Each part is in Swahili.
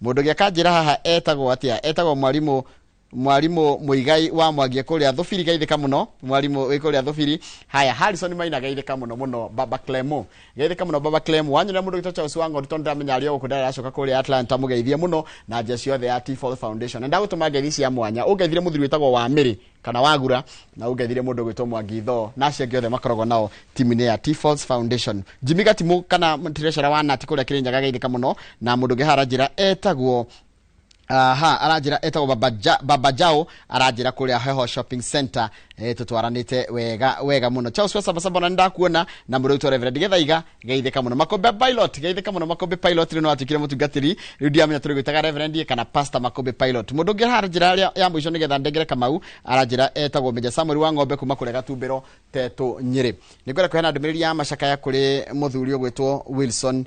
mundu giakanjira haha etagwo atia etagwo mwalimu Muigai wa Mwangie kuria Thufiri gaithika muno mwalimu wikuria Thufiri haya Harrison Maina gaithika muno Baba Clemo gaithika muno Baba Clemo wanyira mundu gitocha usiwango ndamenya ari okudara acoka kuria Atlanta mugeithie muno na jesi yothe ya T4 Foundation ndagutuma ngeithi cia mwanya ugeithire muthiri witagwo wa Miri kana wagura na ugeithire mundu gwitwo Mwangitho na cia yothe makoragwo nao timu ya T4 Foundation Jimmy Gatimu kana treasurer wa Nati kuria Kirinyaga gaithika muno na mundu giharajira etagwo arajira etagwo Babajao arajira kuria Heho Shopping Center tutwaranite wega muno Charles Wesaba na ndakuona na mundu witwa Reverend Gethaiga geithika muno Makombe Pilot geithika muno Makombe Pilot rino atukire mutungatiri rudi amenya turi gwitaga Reverend kana Pastor Makombe Pilot mundu ngi harajira ya mwisho nigetha ndengere Kamau arajira etagwo Meja Samuel wa Ng'ombe kuma kuria Gatumbiro Tetu Nyiri nigwera kuhena ndumiriri ya macaka ya kuri muthuri ogwitwo Wilson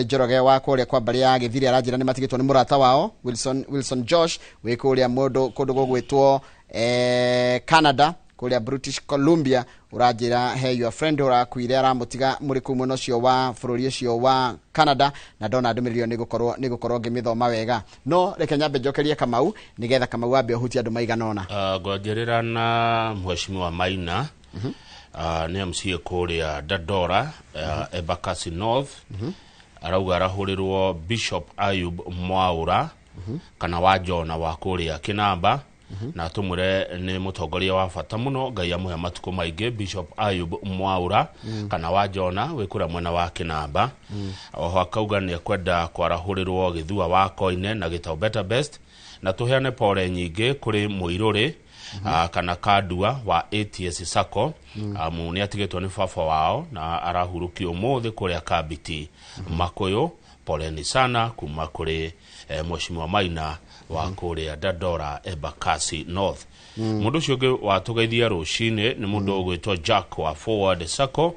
Joroge wa kuria kwa bari ya Githiri arajira ni matigitwo ni murata wao Wilson Josh wikuria mundu kundu gugwitwo Canada kuria British Columbia urajira hey your friend urakwire aramutiga muri kumwe nocio wa bururi ucio wa Canada na ndona ndumiriro nigukorwo ngimithoma wega no reke nyambe njokerie Kamau nigetha Kamau ambe huti andu maiganona ngwanjerera na mheshimiwa Maina ni MC kuria Dadora Embakasi North arauga arahurirwo Bishop Ayub Mwaura kana wa Jona wa kuria Kinamba na tumure ni mutongoria wa bata muno Ngai amuhe matuko maingi Bishop Ayub Mwaura kana wa Jona wikura mwena wa Kinamba oho akauga ni kwenda kwarahurirwo Githua wa Koine na Gitau Better Best na tuheane pore nyingi kuri Muiruri kana Kadua wa ATS Sacco ni atigitwo ni baba wao na arahurukio muthi kuria Kabiti Makoyo poleni sana kuma kuri mheshimiwa Maina wa kuria Dadora Embakasi North mundu cio ngi watugeithia rucine ni mundu gwitwa Jack wa Forward Sacco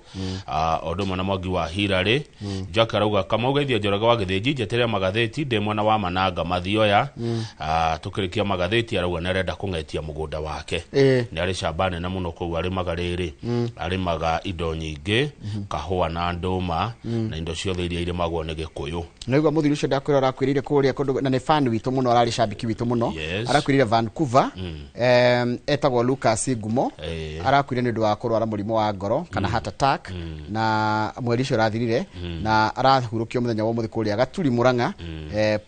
odoma na Mwangi wa Hirari Jack arauga kama ugeithia Njoroge wa Githiji jeterea magatheti de mwana wa Mananga Mathioya tukirikia magatheti arauga nerenda kungetia mugunda wake ni ari Shabane na muno ku ari magariri ari maga indo nyingi kahua na nduma na indo ciothe iria ire magwo ni Gikuyu naigwa muthiri ucio ndakwira arakwirire kuria kundu na ni fan witu muno arari shabiki witu muno arakwirire Vancouver etagwo Lucas Ngumo arakwire ni ndu wa kurwara murimo wa ngoro kana heart attack na mweri ucio rathirire na arahurukio muthenya wa muthi kuria Gaturi Muranga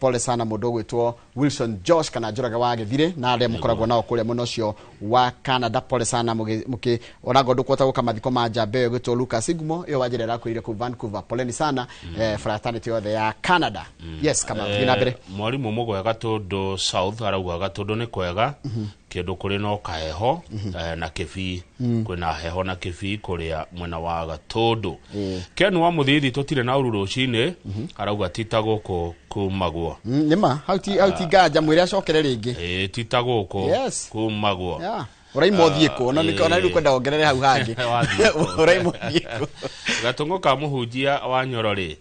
pole sana mundu gwitwo Wilson Josh kana Njoroge wa Githire na ale mukoragwo nao kuria muno cio wa Canada pole sana muki onago ndukwota guka mathiko ma Njambe gwitwo Lucas Ngumo yo wajire arakwire ku Vancouver poleni sana fraternity yothe ya Canada yes kama ngina mbere mwarimu mugo Gatundu South arauga Gatundu ni kwega kindu kuri no kaheho na Kibii kwina heho na Kibii kuria mwena wa Gatundu Kenu wa muthithi tutire na ururu cine arauga titaguko kumagwo nima hauti ganja mwire acokere ringi titaguko kumagwo uraimo thieko na nikona ri kwenda ongerere hau hangi uraimo thieko Gatungu ka muhunjia wa Nyorori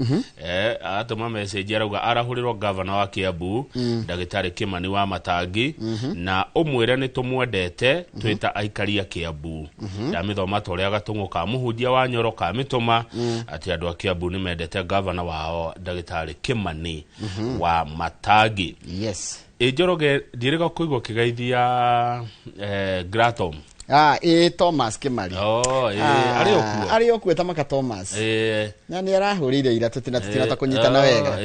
atuma message arauga arahurirwo governor wa Kiambu Ndagitari Kimani wa Matangi na umwire ni tumwendete twita aikaria Kiambu ndamithoma toria Gatungu ka muhunjia wa Nyoro ka mituma ati andu a Kiambu ni mendete governor wao Ndagitari Kimani wa Matangi yes Njoroge ndirega kuigwa kigaithia Gratom Thomas Kimari ari okuwe tamaka Thomas na ni arahurire ira tutina ta kunyitana wega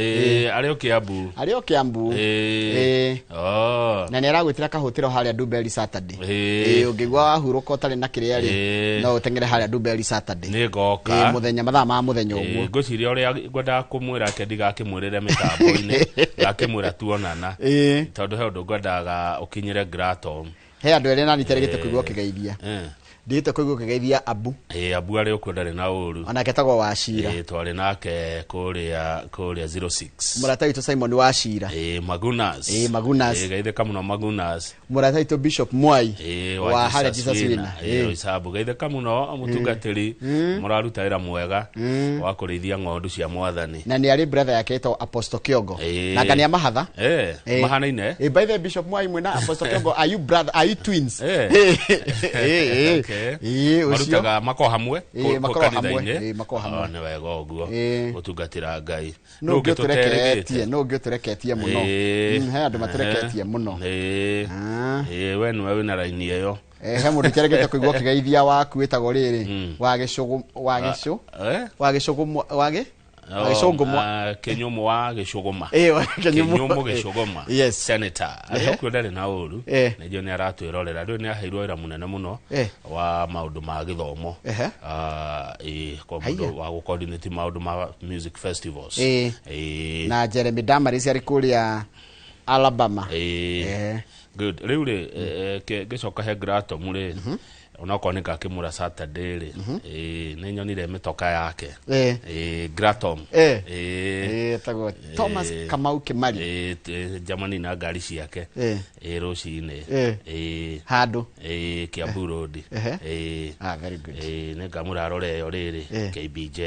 ari o Kiambu na ni aragwitira kahotero haria Dubeli Saturday ungigwa ahuruka utari na kiria ri no utengere haria Dubeli Saturday ni goka muthenya mathaa ma muthenya uguo ngociria uria ngwenda kumwira kendiga kimwirire mitambo-ini akimwira tuonana tondu he undu ngwendaga ukinyire Gratom he andu ere nani teregete kuigwa kigeithia ndite kuigwa kigeithia Abu Abu ari ukundare na uru ona ketagwo Wachira twari nake kuria 06 murata wito Simon Wachira Magunas gaitheka muno Magunas murata wito Bishop Mwai wa Hale Jesus Wina isabu gaitheka muno mutungatiri muraruta wira mwega wa kurithia ng'ondu cia Mwathani na ni ari brother yake eto Apostle Kiongo na ngania mahatha mahanaine by the Bishop Mwai mwena Apostle Kiongo are you twins marutaga mako hamwe mako hamwe ne wega uguo utungatira Ngai no ngĩtureketie mũno he andũ matureketie mũno we nĩwe wĩna raini ĩyo he mũndũ kĩregete kũigua kĩgeithia waku wĩtagwo rĩrĩ Kenyumu wa Gĩcũgũma Kenyumu Gĩcũgũma senator ariko ndari na uru nĩjo nĩ aratwĩrorera rĩu nĩ aheirwo wĩra mũnene mũno wa maũndũ ma gĩthomo kwa mũndũ wa coordinate maũndũ ma music festivals na Jeremy Damaris arĩ kũrĩa Alabama good rĩu gĩcoka he Gratom rĩ onakoneka kimura Saturday ri nĩ nyonire mitoka yake Gratom tagwo Thomas Kamau Kimari Germany na ngari ciake rũcinĩ handũ Kiambu Road very good nĩ ngamura rore yo rĩrĩ KBJ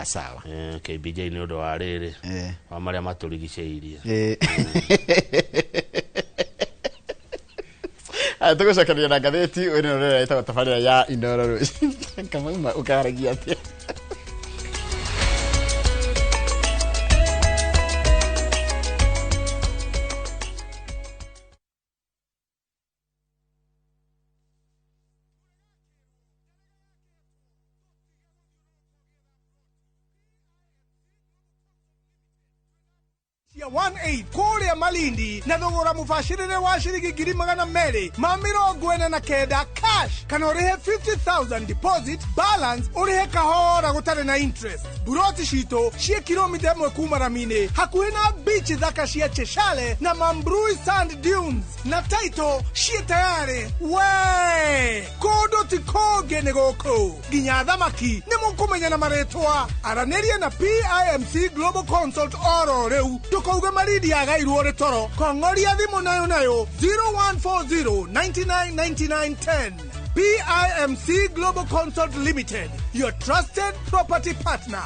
sawa KBJ nĩ ũndũ wa rĩrĩ wa marĩa matũrigicĩirie tugucokeria na ngathĩti ĩno rĩrĩa ĩtagwo tabarĩra ya Inooro kama ukaragia atia ya 18 kũrĩa Malindi na thogora mũbacĩrĩre wa ciringi 249 cash kana ũrĩhe 50,000 deposit balance ũrĩhe kahora gũtarĩ na interest. Buroti citũ ciĩ kilomita 1 kuma Ramini hakuhĩ na beach thaka cia Cheshire na Mambrui Sand Dunes na Taito ciĩ tayari we kũndũ ti kũngĩ nĩ gũkũ nginya thamaki nĩ mũkũmenya na marĩtwa aranĩria na PIMC Global Consult oro rĩu tukauga Malindi yagairwo rĩ toro kongoria thimũ nayo 0140 999910 PIMC Global Consult Limited, your trusted property partner.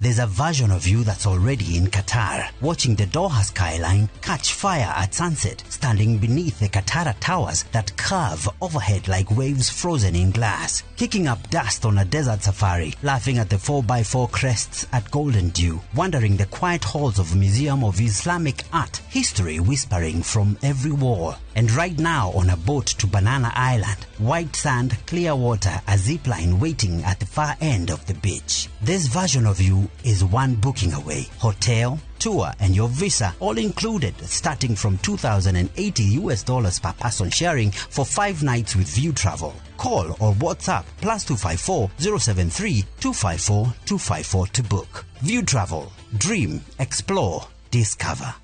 There's a version of you that's already in Qatar, watching the Doha skyline catch fire at sunset, standing beneath the Qatar towers that curve overhead like waves frozen in glass, kicking up dust on a desert safari, laughing at the 4x4 crests at Golden Dew, wandering the quiet halls of a museum of Islamic art, history whispering from every wall. And right now on a boat to Banana Island, white sand, clear water, a zipline waiting at the far end of the beach. This version of you is one booking away. Hotel, tour and your visa all included, starting from $2,080 per person, sharing for 5 nights with View Travel. Call or WhatsApp +254 073 254 254 to book. View Travel. Dream, explore, discover.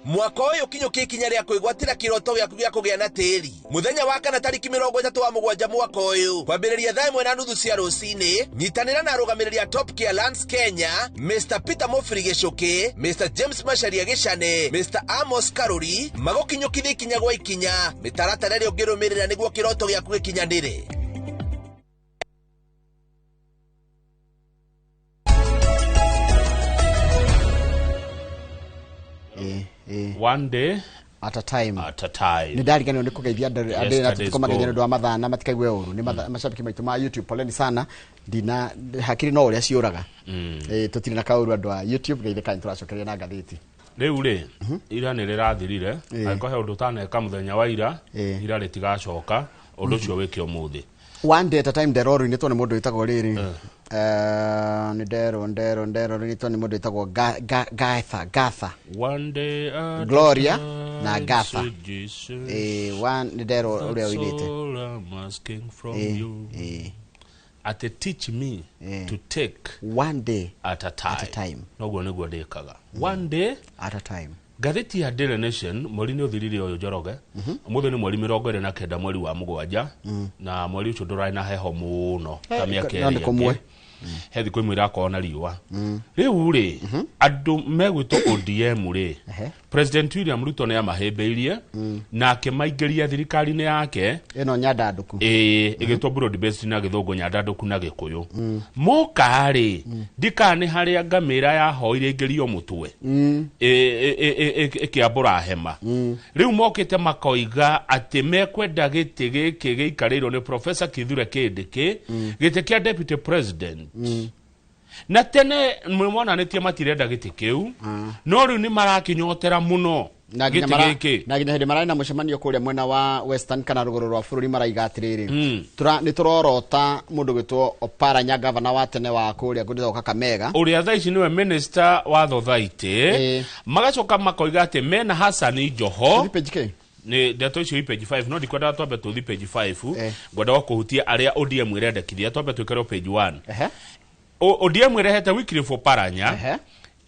Mwaka ũyũ kinyũkia ikinya rĩa kwĩgwatĩra kĩroto gĩaku gĩa kũgĩa na tĩri. Mũthenya wa kana tarĩki 30/7 mwaka ũyũ kwambĩrĩria thaa 1:30 cia rũcinĩ, nyitanĩra na arũgamĩrĩri Top Care Lands Kenya, Mr. Peter Mofiri Gĩcũkĩ, Mr. James Macharia Gĩcanĩ, Mr. Amos Karuri magũkinyũkithia ikinya gwa ikinya mĩtaratara ĩrĩa ũngĩrũmĩrĩra nĩguo kĩroto gĩaku gĩkinyanĩre. One day at a time. Ni ndariganĩrwo nĩ kũgeithia andũ na tukomageithia nĩ mathana na matikaigue ũru ni macambiki maitũ ma YouTube. Poleni sana ndina hakiri no ũrĩa ciũraga tutirĩ na kaũru andũ a YouTube geithĩkai tũracokeria na ngathĩti rĩu rĩ ira nĩ rĩrathirire angĩko he ũndũ ũtaneka mũthenya wa ira rĩtigacoka ũndũ ũcio wĩke ũmũthĩ. One day at a time ndero nĩ tondũ mũndũ wĩtagwo rĩrĩ ni ndero rĩtwa nĩ mũndũ wĩtagwo Gatha One day Gloria na Gatha one ni ndero ũrĩa ũinĩte teach me to take one day at a time. Noguo nĩguo ndĩkaga one day at a time. Gatheti ya Daily Nation mweri nĩ ũthirire ũyũ Njoroge ũmũthĩ nĩ mweri 29 mweri wa 7 na mweri ũcio ndũrarĩ na heho mũno ta mĩaka ĩrĩ hethi kwĩ mwĩra akona riũa rĩu rĩ andũ megwĩtwo ODM rĩ President William Ruto nĩ amahĩmbĩirie na akĩmaingĩria thirikari-inĩ yake ĩno nyandandũku ĩgĩtwo broad based na gĩthũngũ nyandandũku na gĩkũyũ moka rĩ ndikane harĩa ngamĩra yahoire ingĩrio mũtwe ĩkĩambũra hema rĩu mokĩte makoiga atĩ mekwenda gĩtĩ gĩkĩ gĩikarĩirwo nĩ Professor Kithure Kindiki gĩtĩ kĩa deputy president na tene mwananĩtie matirenda gĩtĩ kĩu no rĩu nĩ marakinyotera mũno na ginya hĩndĩ mararĩ na mũcemanio kũrĩa mwena wa Western kana rũgũrũ rwa bũrũri maraiga atĩrĩrĩ nĩ tũrorota mũndũ gwĩtwo Oparanya gavana wa tene wa kũrĩa Gũthĩka Kakamega ũrĩa thaa ici nĩwe minister wa Thothaitĩ magacoka makoiga atĩ mena Hassan Joho ni ndeto icio page 5 no ndikwenda twambe tũthi page 5 ngwenda kũhutia arĩa ODM irendekithia twambe twĩkĩrwo page 1 ODM irehete Wycliffe Oparanya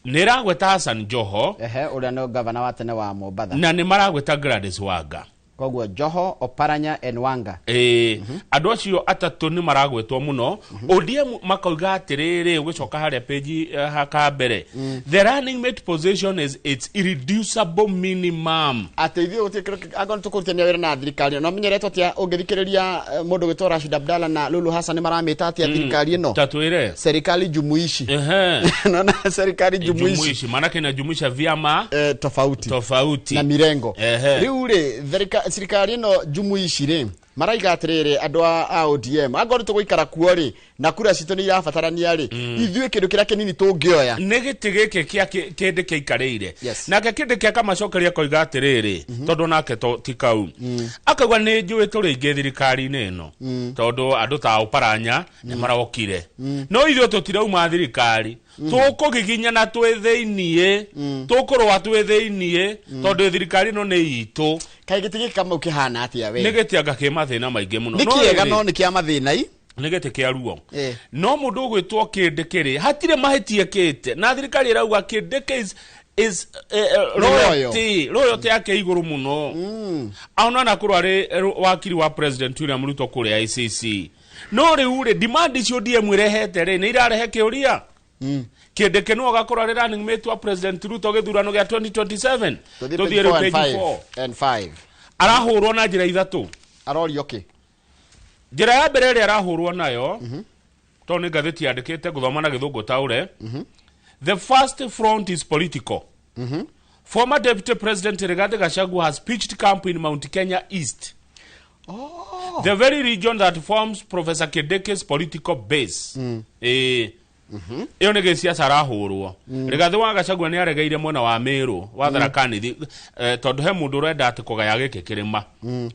nĩ ragweta Hassan Joho ũrĩa nĩ gavana wa tene wa Mombatha na nĩ maragweta Gladys Wanga koguo Joho Oparanya and Wanga andũ acio atatũ nĩ maragwetwo mũno ODM makoiga atĩrĩrĩ ũgĩcoka harĩa page haka mbere the running mate position is its irreducible minimum ateithio agora tũkũrutania wĩra na thirikari no menyeretwo atĩa ũngĩthikĩrĩria mũndũ gwĩtwo Rashid Abdalla na Lulu Hassan maramĩta atĩa thirikari ĩno tatwĩre serikali jumuishi na serikali jumuishi maana kina jumuisha vyama tofauti na mirengo rĩu rĩ serikali ĩno jumuishi rĩ maraiga atĩrĩrĩ andũ a ODM agora tũgũikara kuo rĩ na kura citũ nĩ irabatarania rĩ ithuĩ kĩndũ kĩrĩa kĩnini tũngĩoya nĩ gĩtĩ gĩkĩ kĩndĩ kĩikarĩire nake kĩndĩ kĩa kamacokeria koiga atĩrĩrĩ tondũ nake tikau akauga nĩ njũĩ tũrĩ ingĩ thirikari-inĩ ĩno tondũ andũ ta Oparanya nĩ marokire no ithuĩ tũtirauma thirikari tũkũgiginyana twĩ thĩiniĩ tũkũrũa twĩ thĩiniĩ tondũ thirikari ĩno nĩ itũ kaĩ gĩtĩ gĩkĩ kama ũkĩhana atĩa we nĩ gĩtĩanga kĩ mathĩna maingĩ mũno nĩ kĩega no nĩ kĩa mathĩna nĩ gĩtĩ kĩa ruo no mũndũ ũgwĩtwo Kindiki rĩ hatirĩ mahĩtia kĩte na thirikari ĩrauga Kindiki is loyalty yake igũrũ mũno aona na kũrũ arĩ wakiri wa President William Ruto kũrĩa ICC no rĩu rĩ demand icio ODM irehete rĩ nĩ irarehe kĩũria Kindiki no agakorwo arĩ running mate wa President Ruto gĩthurano gĩa 2027 tuthiĩ page 4 and 5 arahũrwo na njĩra ithatũ arorio kĩ njĩra ya mbere ĩrĩa arahũrwo nayo to nĩ ngathĩti yandĩkĩte gũthoma na gĩthũngũ taũre the first front is political former deputy president Rigathi Gachagua has pitched camp in Mount Kenya East the very region that forms Professor Kindiki's political base iyo nĩ gĩciaca arahũrwo Rigathi wa Gachagua nĩ aregeire mwena wa Meru wa Tharaka-Nithi tondũ he mũndũ ũrenda atĩ kũgaya gĩkĩ kĩrĩma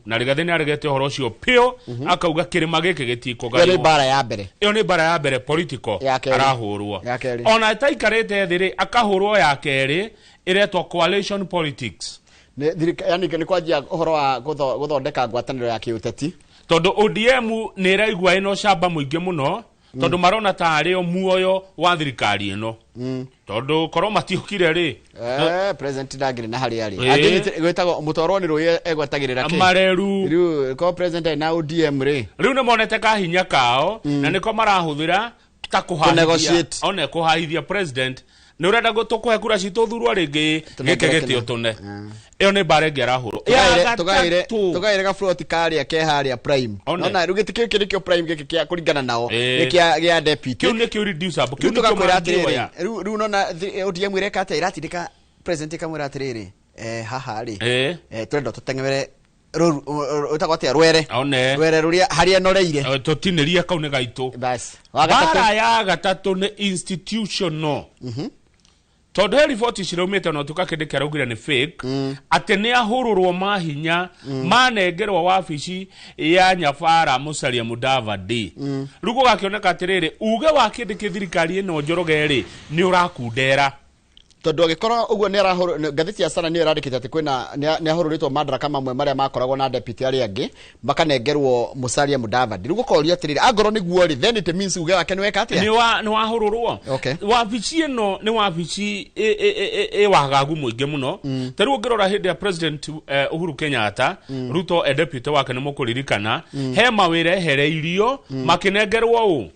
na Rigathi nĩ aregete ũhoro ũcio pio akauga kĩrĩma gĩkĩ gĩtikũgaywo iyo nĩ bara ya mbere political arahũrwo ona taikarĩte thĩ rĩ akahũrwo ya kerĩ iretwo coalition politics yani nĩ kwanjia ũhoro wa gũthondeka ngwatanĩro ya kĩũteti tondũ ODM nĩ ĩraigua ĩno camba mũingĩ mũno tondũ marona tarĩ o muoyo wa thirikari ĩno tondũ korwo matiũkire rĩ president ndagĩrĩ na harĩa rĩ gwĩtagwo mũtwarwo nĩ rũĩ egwatagĩrĩra kĩ mareru rĩu ko president na ODM rĩ rĩu nĩ monete kahinya kao na nĩko marahũthĩra ta kũhahithia president nĩ ũrenda gũtũkũhe kura citũ thurwo rĩngĩ gĩkĩ gĩtĩo tũne iyo nĩ bara ĩngĩ arahũrwo tũgaĩre gabũroti karĩa ke harĩa prime ona rĩu gĩtĩ kĩu nĩkĩo prime gĩkĩ kĩa kũringana nao nĩ gĩa deputy kĩu nĩkĩo reducible kĩu tũgakwĩra atĩrĩrĩ rĩu nona ODM ĩreka atĩa iratindĩka president kamwĩra atĩrĩrĩ haha rĩ tũrenda tũteng'ere utagwo atia rwere rũrĩa harĩa noreire tũtinĩria kau nĩ gaitũ bas bara ya gatatũ nĩ institutional tondũ he riboti ciraumĩte no tukakĩndĩka raugire nĩ fake atĩ nĩ ahũrũrwo mahinya manengerwo wabici ya Nyabara Musalia Mudavadi rĩu gũgakĩoneka atĩrĩrĩ uge wa Kindiki thirikari ĩno njoroge rĩ nĩ ũrakundera tondu agĩkorwo ũguo nĩ arahũrwo ngathĩti ya Sana nĩ ĩrandĩkĩte atĩ kwĩna nĩ ahũrũrĩtwo madaraka mamwe marĩa makoragwo na deputy arĩa angĩ makanengerwo Musalia Mudavadi rĩu gũkoria atĩrĩrĩ angorwo nĩguo rĩ then it means uge wake nĩ weka atĩa nĩ wahũrũrwo wabici ĩno nĩ wabici wagagu mũingĩ mũno ta rĩu ũngĩrora hĩndĩ ya President Uhuru Kenyatta Ruto deputy wake nĩ mũkũririkana he mawĩra ehereirio makĩnengerwo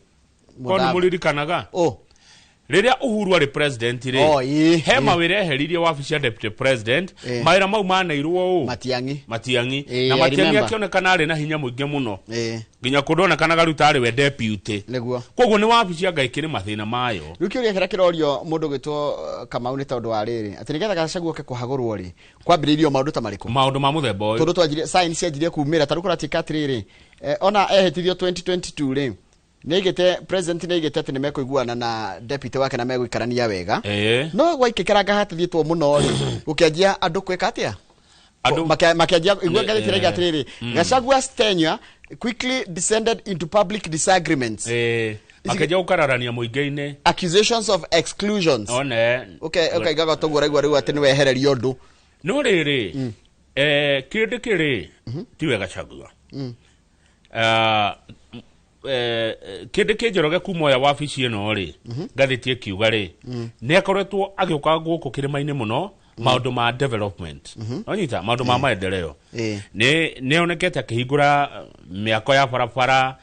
Kwa muririkanaga riria Uhuru ari president ri he mawire eheririe wabici ya deputy president mawira mau maneirwo Matiangi na Matiangi akionekana ari na hinya muingi muno nginya kundonekana garuta ari we deputy koguo ni wabici ya ngaikire mathina mayo riu kiuria kira kirorio mundu gitwo Kamau ni tondu wa riri ati nigetha Gachagua ke kuhagurwo ri kwambiririo maundu ta mariko maundu ma muthemba uyu tondu twajire sign cianjirie kumira taru kuratika atiriri ona ehetirio 2022 ri Negete president negete ati nimekuiguana na deputy wake na meguikarania wega no gwaikikiranga hatithitwo muno ri ukianjia andu kweka atia andu makianjia igua gathitira atiriri Gachagua's tenure quickly descended into public disagreements akaja ukararania muingi-ini accusations of exclusions okay gaga togora igua riu ati niwe hererio ndu no riri kiri tiwe Gachagua kende kenjoroge kumoya wabici ino ri ngathiti kiuga ri ni akoretwo agioka guku kirima-ini muno maundu ma development onyita maundu ma maendeleo ni onekete akihingura miako ya barabara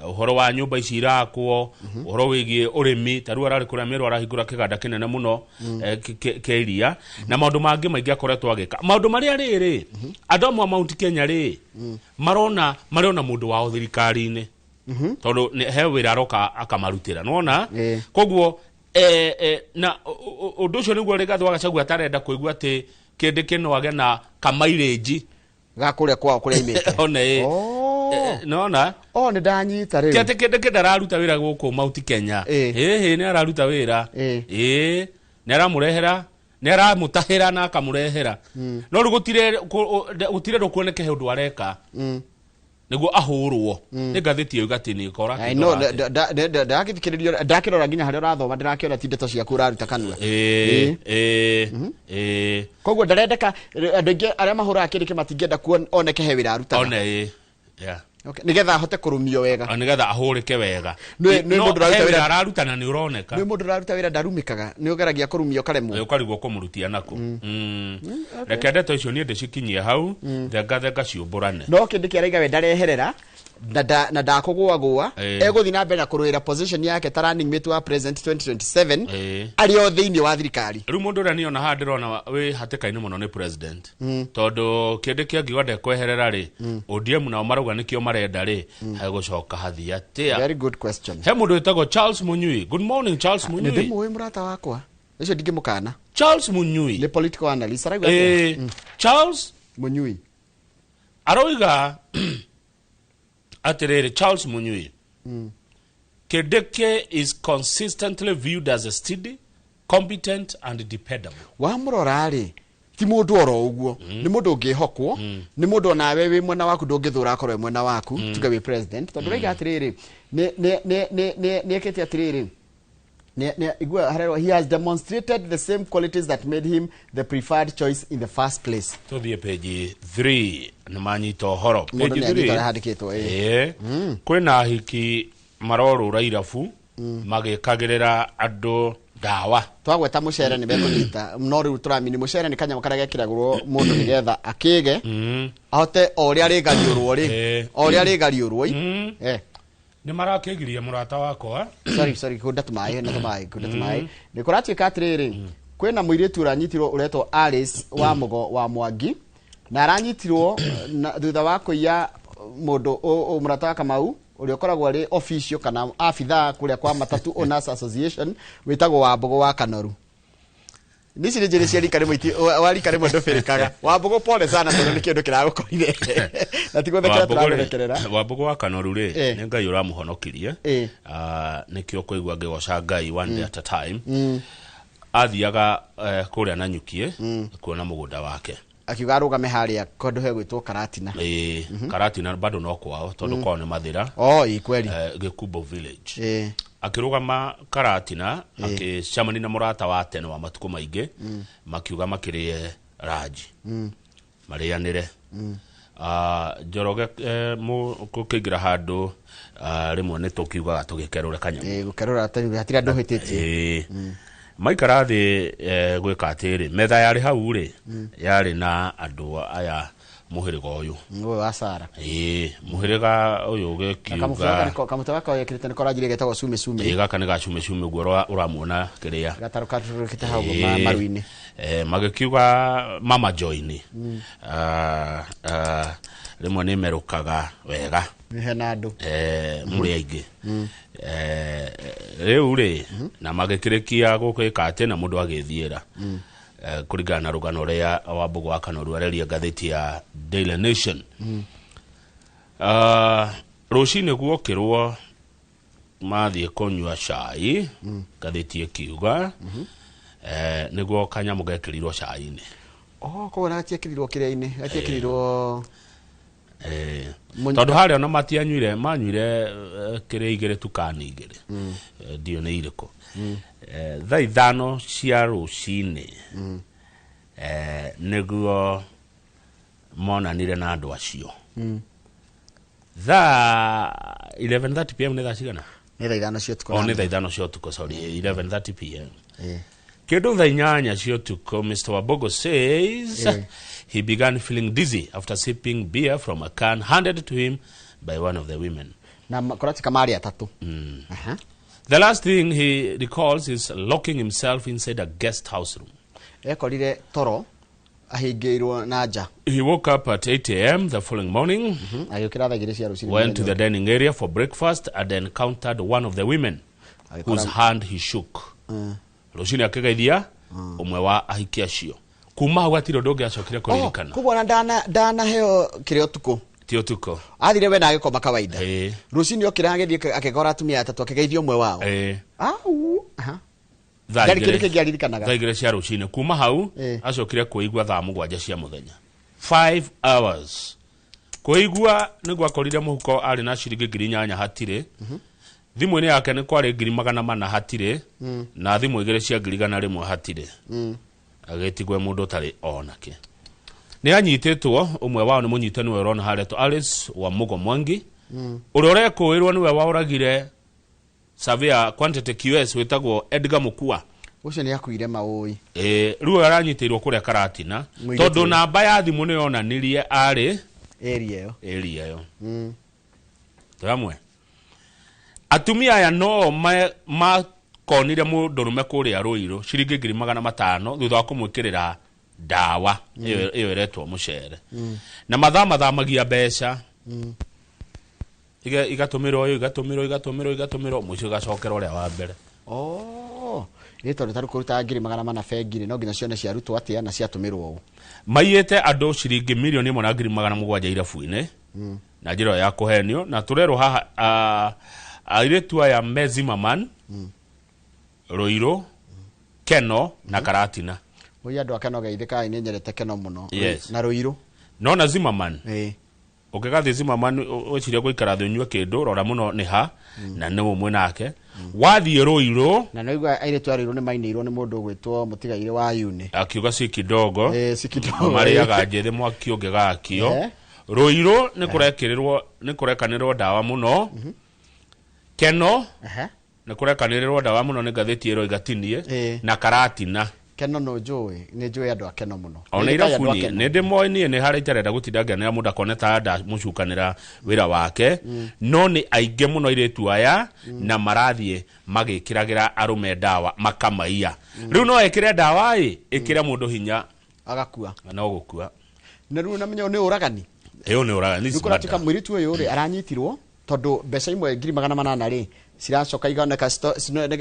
uhoro wa nyumba ici irakwo uhoro wigie urimi taru arari kuria miru arahingura kiganda kinene muno keiria na maundu mangi maingi akoretwo agika maundu maria riri andu amwe Mount Kenya ri marona mundu wa thirikari-ini tondu he wira aroka akamarutira nona koguo na undu ucio niguo Rigathi Gachagua atarenda kuigua ati kindi kino age na kamaireji gakuria kwao kuria imite one nona ni ndanyita riu kete kindi ndararuta wira guku Mount Kenya ni araruta wira ni aramurehera ni aramutahira na akamurehera no gutire rukuoneke he undu areka niguo ahurwo ni ngathiti yo gati ni kora no ndakithikiririo ndakirora nginya haria urathoma ndirakiona ti ndeto ciaku uraruta kanua koguo ndarendeka andu ingi aria mahuraga kindi kimatingenda kuoneke he wira aruta okay nigetha hote kurumio wega nigetha ahurike wega ni mundu raruta wira ararutana ni uroneka ni mundu raruta wira ndarumikaga ni ugeragia kurumio karemwo ukarigwo kumurutia nako reke ndeto icio ni ndicikinyie hau thenga ciumburane no kindi kiaraiga we ndareherera na ndakugwa eguthi na mbere na kuruira position yake ta running mate wa president 2027 ari o thiini wa thirikari riu mundu ria niona handirona wi hatikaini muno ni president tondu kindi kiangiwa ndekweherera ri ODM nao marauga nikio marenda ri haigucoka hathi atia very good question he mundu witagwo Charles Munyui good morning Charles Munyui ni ndimwe murata wakwa icio ndingimukana Charles Munyui ni political analyst arauga Charles Munyui arauga atiriri Charles Munyui Kedeke is consistently viewed as a steady, competent and dependable. Wa murora ri ti mundu oro uguo ni mundu ungihokwo ni mundu nawe wi mwena waku ndungithura akorwe mwena waku tuge wi president tondu rega atiriri ni ekete atiriri igua harero he has demonstrated the same qualities that made him the preferred choice in the first place. To the page 3 na manyito horo page 3 handikitwo kwina hiki maroro rairafu magikagirira andu dawa twagweta mucere ni bekonyita no riu turamini mucere ni kanyama karia gekiragurwo mundu nigetha akige ahote oria ari gariurwo ri oria ari gariurwo ni marakigiria murata wakwa sorry kunda tumai ni kuratuika atiriri kwina muiritu uranyitirwo uretwo Alice wa Mugo wa Mwangi na aranyitirwo thutha wa kuiya mundu murata wa Kamau uri okoragwo ari official kana afitha kuria kwa Matatu Owners Association witagwo wa Mbogo wa Kanoru nisi ni jeri ciari kare mwiti wali kare mwe ndoferekaga wa Mbogo pole sana tondu ni kindu kiragukorire na tigwethekera turarekerera wa Mbogo wa Kanoru ri ni ngai uramuhonokirie nikio kuigwa ngigoca ngai one day at a time athiaga kuria na nyukie kuona mugunda wake akiuga arugame haria kondu he gwitwo Karatina Karatina bado no kwao tondu kwao ni mathira ikweli Gikubo village akirugama Karatina akicamani na murata wa tene wa matuko maingi makiuga makirie raji marianire Njoroge kukigira handu rimwe ni tukiuga tugikerura kanyamu gukerura hatira andu hititie maikara thi gwika atiri metha yari hau ri yari na andu aya muhiriga uyu ngo asara muhiriga uyu gekiuga kamutaka ko yekirite niko ragire getagwo sume gaka ni gacume gwo uramuona kiria gataruka turukite hawo maruini magikiuga mama joini rimwe ni merukaga wega henado muri aige riu ri na magikirekia gukika ate na mundu agithiira kurigana na rugano ria Wambugu wa Kanoru areria ngatheti ya Daily Nation rucini guokirwo mathie konywa cai ngatheti ikiuga niguo kanyamu gekirirwo cai-ini ko na atiekirwo kiria-ini atiekirwo tondu haria no manyuire kiria igire tukani igire ndio ni iriko thaa ithano cia rucini niguo monanire na andu acio thaa 11:30 pm ni thaa cigana ni thaa ithano cia tuko ni thaa ithano cia tuko 11:30 pm Kedu thaa 8 cia tuko Mr. Wambugu says he began feeling dizzy after sipping beer from a can handed to him by one of the women. Na korati kamari atatu. The last thing he recalls is locking himself inside a guest house room. Ekorire toro ahingeirwo na nja. He woke up at 8 a.m. the following morning. Agikira thaa 2 cia rucini. Went to the dining area for breakfast and encountered one of the women whose hand he shook. Rucini akigeithia umwe wa ahiki acio. Kuma hau atiro ndonge acokire kuririkana. Kubona dana heo kirio tuko. Tio tuko. Athire we na agikoma kawaida. Rucini okira agithie akigora atumia atatu akigeithia umwe wao. Thaigire cia rucini kuma hau acokire kuigua thaa 7 cia muthenya 5 hours kuigua niguo akorire muhuko ari na ciringi 8,000 hatire thimu-ini yake ni kwari 400 hatire na thimu igire cia 100 hatire agetigwe mundu tari onake ni anyititwo umwe wao ni munyitani wa Ron Hareto Alice wa Mugo Mwangi uri urekuirwo niwe wauragire Savia quantity QS wetagwo Edgar Mukua ucio ni akuire maui riu aranyitirwo kuria Karatina tondu namba ya thimu ni yonanirie ari area yo tamwe atumia aya no makonire mundurume kuria Ruiru ciringi 500 thutha wa kumwikirira dawa iyo iretwo mucere na mathamagia mbeca igatumirwo muico gacokera uria wa mbere tondu taru kuruta 400 bengire no nginya cione cia rutwo atia na ciatumirwo u maiyete andu ciringi milioni 1,700 irabu-ini na njira ya kuhenio na turero haha airetu aya Mezimaman Ruiru Keno na Karatina uya andu akeno geithika ni nyerete Keno muno na Ruiru no na Zimmerman ukigathi Zimmerman uciria guikara thunywe kindu rora muno ni ha na ni umwe nake wathie Ruiru na noigwa airetu Ruiru ni mainirwo ni mundu gwitwo mutigaire wa Yune akiuga si kidogo mariaga njethe mwaki ungigakio Ruiru ni kurekanirwo dawa muno Keno ni kurekanirwo dawa muno ni gatheti ero igatinie na Karatina Keno no joy ni joy andu akeno muno ona irafuni ni ndimoi ni hari tarenda gutindanganira mundu akoneta ada mucukanira wira wake no ni aige muno iretu aya na marathie magikiragira arume dawa makamaiya riu no ekire dawa ikira mundu hinya agakua no gukua na riu na menyo ni uragani ni uragani ni kuratika mwiritu uyu ri aranyitirwo tondu mbeca imwe 800 ri ciracoka igoneka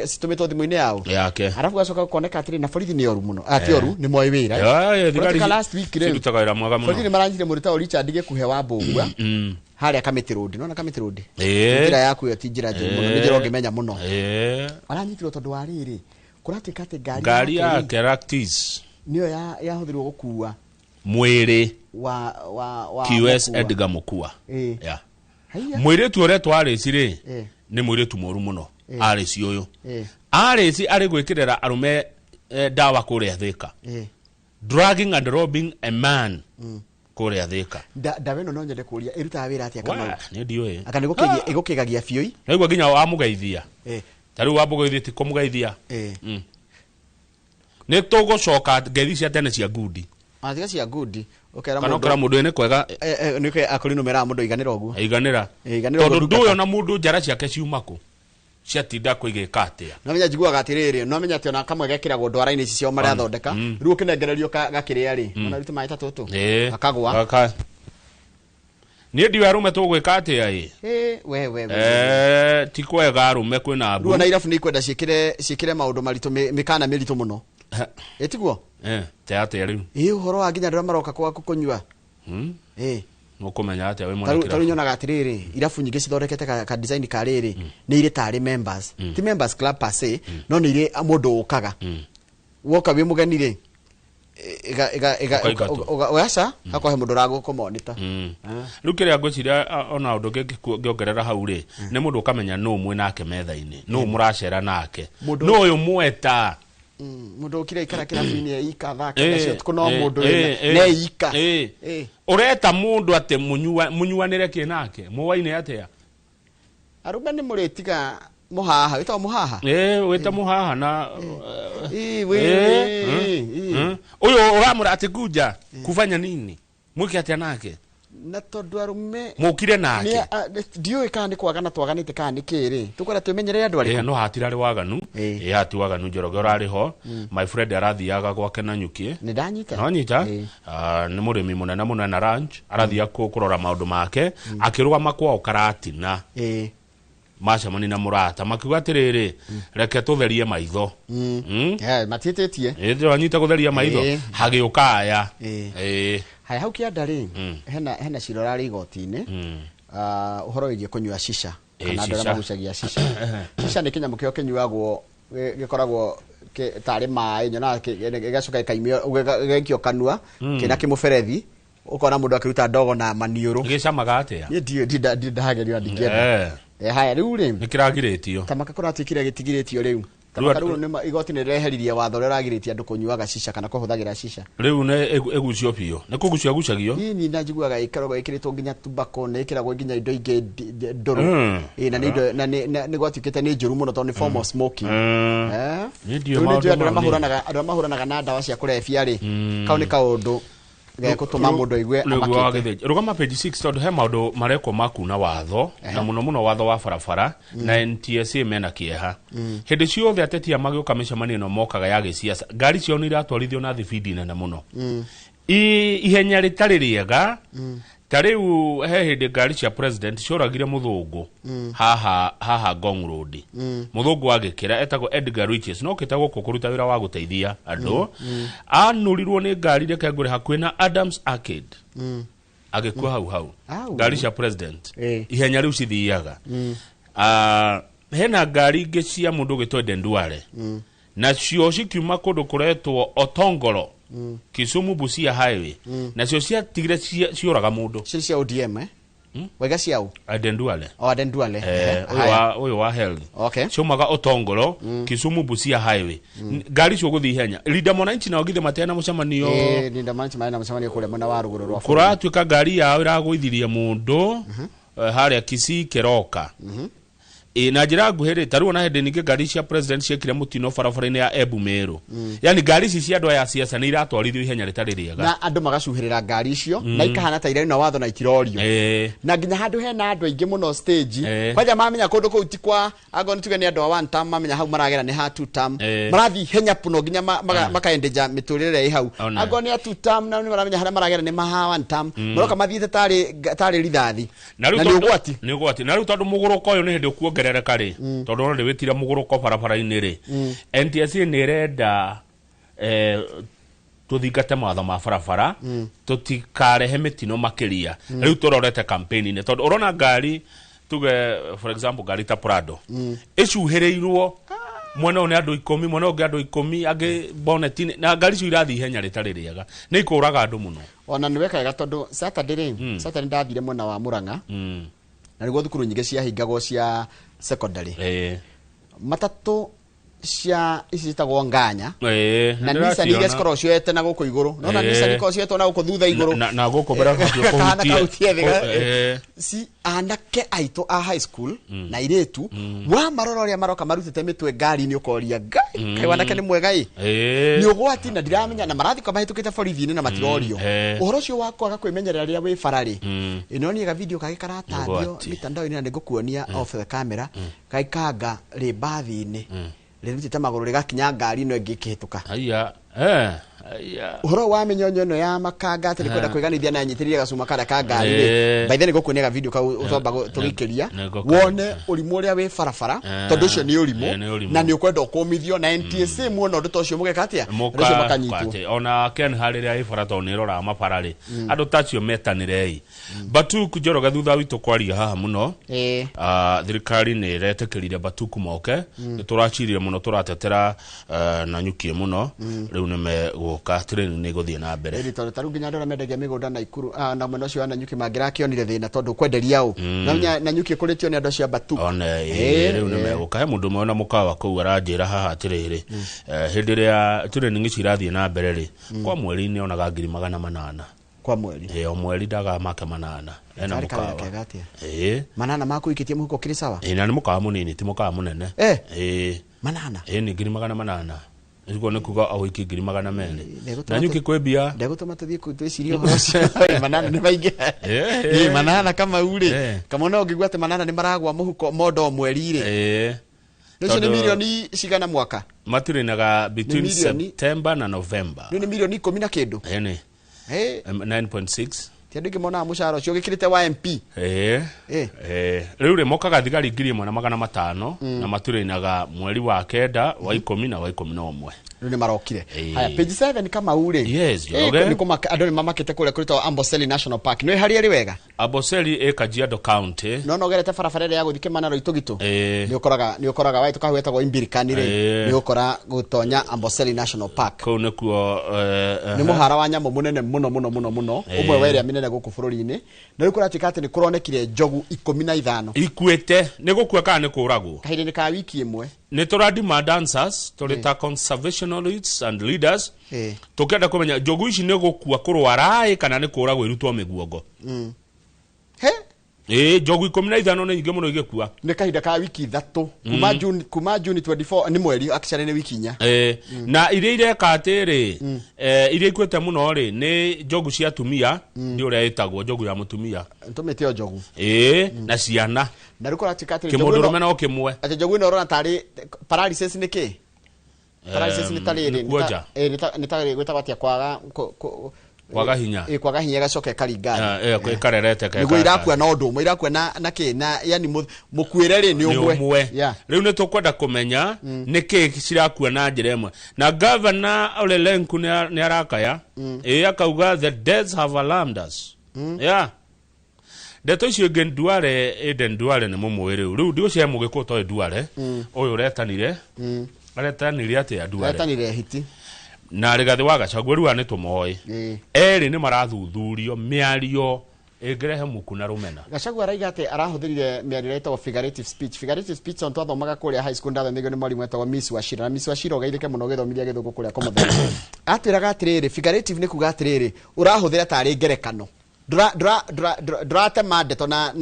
citumitwo thimu-ini yao yake arafu gacoka kuoneka atiri na borithi ni oru muno ati oru ni moi wira thigari last week ri tutaka wira mwega muno borithi ni maranyire murita Richard gikuhe wa Mbugua haria Kamiti Road no na Kamiti Road njira yaku yo ti njira njuru muno ni njira ongimenya muno aranyitirwo tondu wa riri kuratika ati ngari ya Caractis niyo yahuthirwo gukua mwiri wa QS Edgar Mukua mwiritu uria twareci ri ni mwiritu moru muno areci uyu areci ari gwikirira arume dawa kuria Thika dragging and robbing a man kuria Thika dawe no nyende kuria irutaga wira atia kana ni ndiwe akani gukigagia fioi naigwa ginya wa mugeithia taru wa mugeithia ti kumugeithia ni tugucoka ngeithi cia tene cia ngudi cia ngudi kana ukera mundu ene kwega nike akuri numera mundu iganira uguo iganira tondu nduyo na mundu njara ciake ciumako ciatinda kuigika atia no menya njiguaga atiriri no menya ati ona kamwe gekiragwo ndwara-ini ici cio maria thondeka riu kinengererio gakiria ri ona ritu maita tutu akagwa ni ndi arume tugwika atia we ti kwega arume kwina abu riu na irabu ni kwenda ciikire maundu maritu mikana miritu muno etiguo te atia riu uhoro wa nginya ndira maroka kwaku kunyua no kumenya atia we mwana taru nyonaga atiriri irabu nyingi cithondekete ka design ka riri ni ire tari members ti members club per se no ni ire mundu ukaga woka wi mugeni ri ogaca hakohe mundu rago kumonita riu kiria ngwiciria ona undu ngiongerera hau ri ni mundu ukamenya no mwe nake metha-ini no muracera nake no uyu mweta mundu ukira ikara kirabu-ini ika thake nacio tukuno mundu ne ika ureta mundu ate munyuanire kinake muwaine atia arume ni muritiga muhaha wita muhaha wita muhaha na uyu uramura ati kuja kufanya nini mwiki atia nake na tondu arume mukire nake ndiyo ikani kwagana twaganite kani kiri tukora tumenyerere andu ari no hatirari waganu hati waganu njoroge urari ho my friend arathiaga gwake na nyuki ni ndanyita no nyita ni murimi munene munene na ranch arathia kurora maundu make akirugama kwao karatina macamani na murata makiuga atiriri reke tutherie maitho matitetie ndio anyita gutheria maitho hagiuka aya hai hau kiandari hena cirorari igoti-ini uhoro wigie kunyua shisha kana andũ arĩa magucagia shisha shisha nĩ kĩnyamũ kĩo kĩnyuagwo gĩkoragwo tarĩ maĩ nyona gĩgacoka gĩgaikio kanua kĩna kĩmũberethi ukona mundu akiruta ndogo na maniuru gicamaga atia ni ndagerio ndingenda haya riu ri nikiragiritio tamaka kuratikire gitigiritio riu tamaka riu ni igoti ni reheririe watho reragiritie andu kunyuaga shisha kana kuhuthagira shisha riu ne egucio pio ne kugucio gucagio ni najiguaga ikarogwo ikiritwo nginya tobacco ne ikiragwo nginya indo ingi ndoro na ni indo na ni gwatikite ni njuru muno tondu form of smoking ni ndio maundu mahuranaga na ndawa cia kurebia ri kau ni kaundu gutuma mundu igwe amakite rugama page 6 tondu he maundu mareko makuna watho na muno watho wa barabara na NTSA mena kieha hindi ciothe atetia magioka micemania no mokaga ya giciasa ngari cio ni iratwarithio na thibidi nene muno ihenya ritari riega tariu he hindi ngari cia president cioragire muthungu haha Ngong Road muthungu agikira etagwo Edgar Riches no kitagwo kukuruta wira wa guteithia andu anurirwo ni ngari reke ngure hakuhi na Adams Arcade agikua hau ngari cia president ihenya riu cithiaga hena ngari ingi cia mundu gitwa Denduale na cio cikiuma kundu kuretwo Otongoro Kisumu Busia highway na cio cia tigire cioraga mundu cia ODM wega ciao Denduale Denduale uyu wa health okay ciomaga Otongoro Kisumu Busia highway ngari cio guthi ihenya leader monanchi na ogithe matena mucemanio leader monanchi maina mucemanio kule mwena wa ruguru rwa kuratuika ngari yao iragwithirie mundu haria Kisii Keroka na njira nguhiri taru na hindi ninge ngari cia president ciekire mutino barabara-ini ya Embu Meru yani ngari ici cia andu aya siasa ni iratwarithio ihenya ritari riega na andu magacuhirira ngari icio na ikahana ta irari na watho na ikirorio na nginya handu hena andu aingi muno stage kwaja mamenya kundu kuu ti kwa agoni tuge ni andu a one term mamenya hau maragera ni ha two term marathi henya puno nginya makaendeja miturire hau agoni a two term na ni maramenya haria maragera ni maha one term maroka mathiite tari rithathi na ni ugwati na riu tondu muguruko uyu ni hindi ukuongerereka ri tondu ri witira muguruko barabara-ini ri NTSA ni renda tuthingate mawatho ma barabara tutikarehe mitino makiria riu turorete campaign-ini tondu urona ngari tuge for example ngari ta Prado icuhirirwo mwena one andu 10 mwena ungi andu 10 agi bonetini na ngari cio irathi ihenya ritari riega ni ikuraga andu muno ona ni wekaga tondu Saturday ndathire mwena wa Murang'a na niguo thukuru nyingi cia hingagwo cia secondary matatu cia ici citagwo nganya na ndĩraciona. Nissan iria cikoragwo cioete na gũkũ igũrũ nona Nissan ikoragwo cioetwo na gũkũ thutha igũrũ na gũkũ mbere kahana kautie thĩ si anake aitũ a high school na iretu wa marora ũrĩa maroka marutĩte mĩtwe ngari-inĩ ũkoria ngai kai wanake nĩ mwega nĩ ũgwati na ndiramenya na marathi kwa mahĩtũkĩte borithi-inĩ na matirorio ũhoro ũcio wa kwaga kwĩmenyerera rĩrĩa wĩ bararĩ ĩno nĩ gavideo kage karatandio mitandao-inĩ na nĩngũkuonia off the camera gaikanga rĩ bathi-inĩ rĩrutĩte magũrũ rĩgakinya ngari ĩno ĩngĩ ĩkĩhĩtũka uhoro wa minyonyo ĩno ya makanga atĩ kwenda kwĩganithia na nyitĩrĩria gacuma karĩa ka ngari rĩ by then nĩgũkuonia ga video kau ũtomba tũgĩkĩria wone ũrimũ ũrĩa wĩ barabara tondũ ũcio nĩ ũrimũ na nĩ ũkwenda ũkũmithio na NTSA muona ũndũ ta ũcio mũgeka atĩa rĩcio makanyitwo ona Ken harĩrĩa ĩbara tondũ nĩ ĩroraga mabara rĩ andũ tacio metanĩrei Batuku Njoroge thutha witũ kwaria haha mũno thirikari nĩ ĩretĩkĩrire Batuku moke nĩ tũracirie mũno tũratetera Nanyuki mũno rĩu nĩ megũka training nĩ gũthiĩ na mbere ĩrĩ tondũ tarũ nginya andũ mendagia mĩgũnda na Ikuru na mwena ũcio wa Nanyuki mangĩrakĩonire thĩna tondũ kwenderia ũ na Nanyuki kũrĩtio nĩ andũ cia Batuku rĩu nĩ megũka he mũndũ mwena mũkawa kũu aranjĩra haha atĩrĩrĩ hĩndĩ ĩrĩa training cirathiĩ na mbere rĩ kwa mweri-inĩ onaga 800 kwa mweri o mweri ndaga make 800 ena mũkawa manana makuikĩtie mũhuko kĩrĩ sawa na nĩ mũkawa mũnini ti mũkawa mũnene manana nĩ 800 nĩguo nĩ kuga awiki 200 Nanyuki kwĩbia ndegũtũma tũthiĩ twĩcirie ũhoro ũcio manana nĩ maingĩ manana kama ure kama no ngĩgua atĩ manana nĩ maragwa mũhuko mondo mweri-rĩ nĩcio nĩ milioni cigana mwaka matirĩnaga between September na November nĩ milioni 10 na kĩndũ 9.6 tiandũ ingĩmonaga mũcara ũcio ũgĩkĩrĩte wa MP rĩu rĩ mokaga thigari 1,500 na maturĩnaga mweri wa kenda wa 10 na wa 11 rĩu nĩ marokire haya page 7 kama ure nĩ kũmaka andũ nĩ mamakĩte kũrĩa kũrĩtwo Amboseli National Park nĩ harĩa rĩ wega Amboseli Kajiado County no nogerete barabara ya gũthike Manaro Itũgitũ nĩ ũkoraga waitũ kahuetagwo Imbirikani rĩ nĩ ũkora gũtonya Amboseli National Park kũu nĩkuo nĩ mũhara wa nyamũ mũnene mũno ũmwe wa ĩrĩa mĩnene gũkũ bũrũri-inĩ na rĩu kũratuĩka atĩ nĩ kũronekire njogu 15 ikuĩte nĩ gũkua kana nĩ kũragwo kahinda-inĩ ka wiki ĩmwe nĩ tũradima dancers tũrĩta conservationists and leaders tũkenda kũmenya njogu ici nĩ gũkua kũrwara kana nĩ kũragwo irutwo mĩguongo njogu 15 nĩ nyingĩ mũno igĩkua nĩ kahinda ka wiki 3 kuma June 24 nĩ mweri actually nĩ wiki 4 na iria ireka atĩrĩ iria ikuĩte mũno rĩ nĩ njogu cia atumia nĩ ũrĩa ĩtagwo njogu ya mũtumia tũmĩte o njogu na ciana na rĩu kũratuĩka atĩ kĩmũndũrũme no kĩmwe atĩ njogu ĩno ũrona tarĩ paralysis nĩ kĩ paralysis nĩ tarĩ nĩ tarĩ gwĩtagwo atĩa kwaga hinya kwaga hinya gacoke karingana karerete nĩguo irakua na ũndũ ũmwe irakua na kĩ na yani mũkuĩre rĩ nĩ ũmwe rĩu nĩ tũkwenda kũmenya nĩkĩ cirakua na njĩra ĩmwe na governor Ole Lenku nĩ arakaya akauga the deaths have alarmed us ndeto icio ingĩ Eden Duale nĩ mũmũĩ rĩu ndigũcia mũgĩkũ toĩ Duale ũyũ ũretanire atĩa Duale aretanire hiti na Rigathi wa Gachagua rĩu nĩ tũmoĩ erĩ nĩ marathuthurio mĩario ĩngĩrehe muku na rũmena Gachagua araiga atĩ arahũthĩrire mĩario ĩtagwo figurative speech on twathomaga kũrĩa high school ndathomithio nĩ mwarimũ wetagwo Miss Wachira na Miss Wachira ũgeithĩke mũno gĩthomithia gĩthũngũ kũrĩa Commonwealth atwĩraga atĩrĩrĩ figurative nĩ kuga atĩrĩrĩ ũrahũthĩra tarĩ ngerekano ndratema ndeto na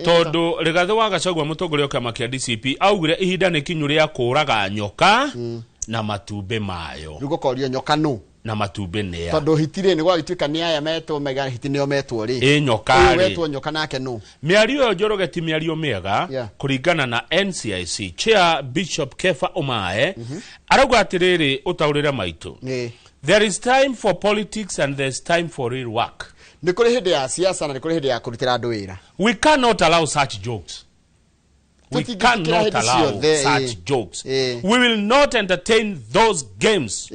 tondũ Rigathi wa Gachagua mũtongoria wa kĩama kĩa DCP augire ihinda nĩ kinyu rĩa kũraga nyoka na matumbĩ mayo rĩu gũkorio nyoka no na matumbĩ nĩa tondũ hitirĩ nĩ gwagĩtuĩka nĩ aya metwo mega hiti nĩo metwo rĩ nyoka wetwo nyoka nake no mĩario ĩyo Njoroge ti mĩario mĩega kũringana na NCIC Chair Bishop Kefa Omae arauga atĩrĩrĩ ũtaũrĩre maitũ there is time for politics and there is time for real work nĩ kũrĩ hĩndĩ ya siasa na nĩ kũrĩ hĩndĩ ya kũrutĩra andũ wĩra we cannot allow such jokes we cannot allow such jokes we will not entertain those games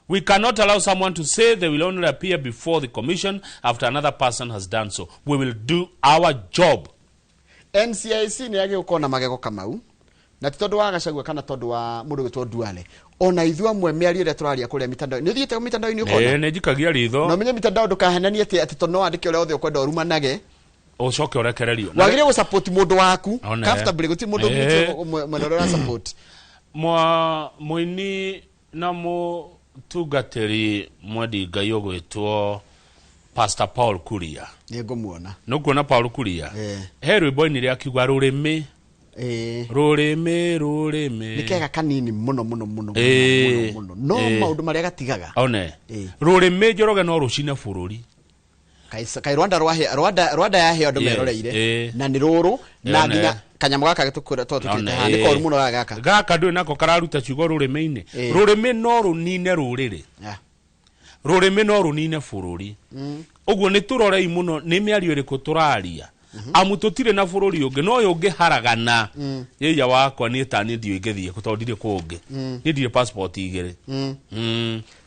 we cannot allow someone to say they will only appear before the commission after another person has done so we will do our job NCIC nĩ yagĩũka na magego kamau na ti tondũ wa Gachagua kana tondũ wa mũndũ wĩtwo Duale ona ithuĩ amwe mĩario ĩrĩa tũraria kũrĩa mitandao nĩ ũthiĩte mitandao-inĩ ũkona nĩ njikagia ritho na menye mitandao ndũkahenanie atĩ tondũ no andĩke ũrĩa othe ũkwenda ũrumanage ucoke urekererio wagire gu support mundu waku comfortably guti mundu mwene ora support Muini na mutungatiri mwedi Ngai ugwitwo Pastor Paul Kuria. Nĩngũmuona. Nukuona Paul Kuria. He rwĩmbo ini rĩakiuga rũrĩmĩ. Rũrĩmĩ. Nĩkega kanini mũno. No maũndũ marĩa gatigaga. One. Rũrĩmĩ Njoroge no rũcine bũrũri. Kai Rwanda yahe andũ meroreire na nĩ rũrũ na nginya kanyamũ gaka gĩtũkũra tũtũkĩte ha nĩ koru mũno gaka. Gaka ndũĩ nako kararuta ciugo rũrĩmĩ-inĩ. Rũrĩmĩ no rũnine rũrĩrĩ. Rũrĩmĩ no rũnine bũrũri. Ũguo nĩ tũrorei mũno nĩ mĩario ĩrĩkũ tũraria. Amu tũtirĩ na bũrũri ũngĩ no ũyũ ũngĩ haragana. Yeye wakwa niĩ ta niĩ ndiũ ingĩthiĩ tondire kũngĩ. Niĩ ndirĩ passport igĩrĩ.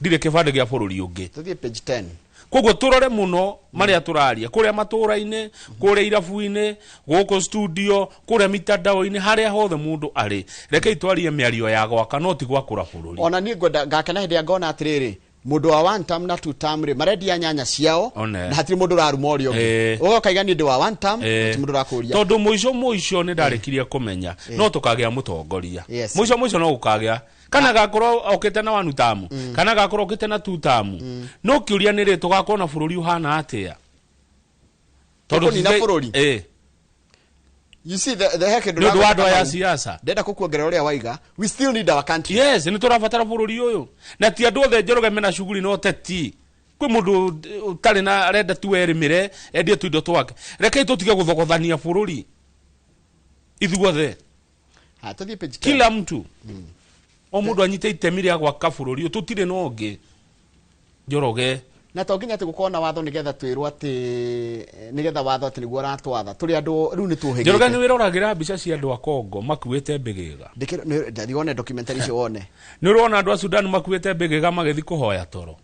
Ndirĩ kĩbandĩ gĩa bũrũri ũngĩ. Tũthiĩ page 10. Koguo tũrore mũno marĩa tũraria kũrĩa matũra-inĩ, kũrĩa irabu-inĩ, gũkũ studio, kũrĩa mitandao-inĩ, harĩa hothe mũndũ arĩ. Rekei twarie mĩario ya gwaka no ti gwakũra bũrũri. Ona niĩ ngwenda ngakena hĩndĩ ya ngona atĩrĩrĩ, mũndũ wa one term na two term rĩ marendia nyanya ciao na hatirĩ mũndũ ũraruma ũrĩa ũngĩ. Ũgokaiga nĩ ũndũ wa one term ti mũndũ ũrakũria. Tondũ mũico nĩ ndarĩkirie kũmenya no tũkagĩa mũtongoria. Mũico no gũkagĩa kana gakorwo okĩte na one term kana gakorwo okĩte na two term. No kĩũria nĩ rĩ tũgakorwo na bũrũri ũhana atĩa? Tondũ ni na bũrũri. You see the heck no do andũ aya siasa. Ndenda kukuongerera ũrĩa waiga. We still need our country. Yes, nĩ tũrabatara bũrũri ũyũ. Na ti andũ othe Njoroge mena shughuli no teti. Kwĩ mũndũ ũtarĩ na renda tu erimire endie tu indo twake. Rekei tũtige gũthogothania bũrũri. Ithuothe. Tũthiĩ page 10. Kila mtu. O mũndũ anyite itemi rĩa gwaka bũrũri ũyũ tũtirĩ no ũngĩ. Njoroge. Na to nginya atĩ gũkorwo na watho nĩgetha twĩrwo atĩ nĩgetha watho atĩ nĩguo ratwatha tũrĩ andũ rĩu nĩ tũhĩgĩte. Njoroge nĩ wĩroragĩra mbica cia andũ a Kongo makuĩte mbĩgĩga. Ndĩrĩone documentary icio wone. Nĩ ũrona andũ a Sudan makuĩte mbĩgĩga magĩthi kũhoya toro.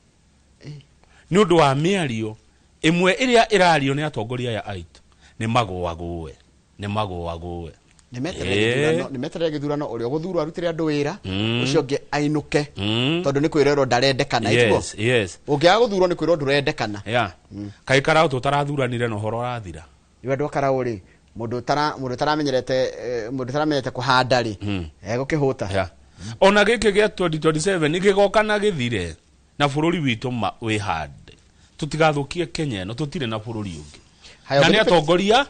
Nĩ ũndũ wa mĩario ĩmwe ĩrĩa ĩrario nĩ atongoria aya aitũ nĩ magũagũe. Nĩ meterere gĩthurano ũrĩa gũthurwo arutĩre andũ wĩra ũcio ũngĩ ainũke tondũ nĩ kwĩrerwo ndarendekana ituo. Ũngĩaga gũthurwo nĩ kwĩrwo ndũrendekana. Kaĩ karaũ tũtarathuranire na ũhoro ũrathira. Iwe ndũ karaũ rĩ mũndũ ũtaramenyerete kũhanda rĩ egũkĩhũta. Ona gĩkĩ gĩa 2027 nĩgĩgoka na gĩthire na bũrũri witũ wĩhande. Tũtigathũkie Kenya no tũtirĩ na bũrũri ũngĩ. Na nĩ atongoria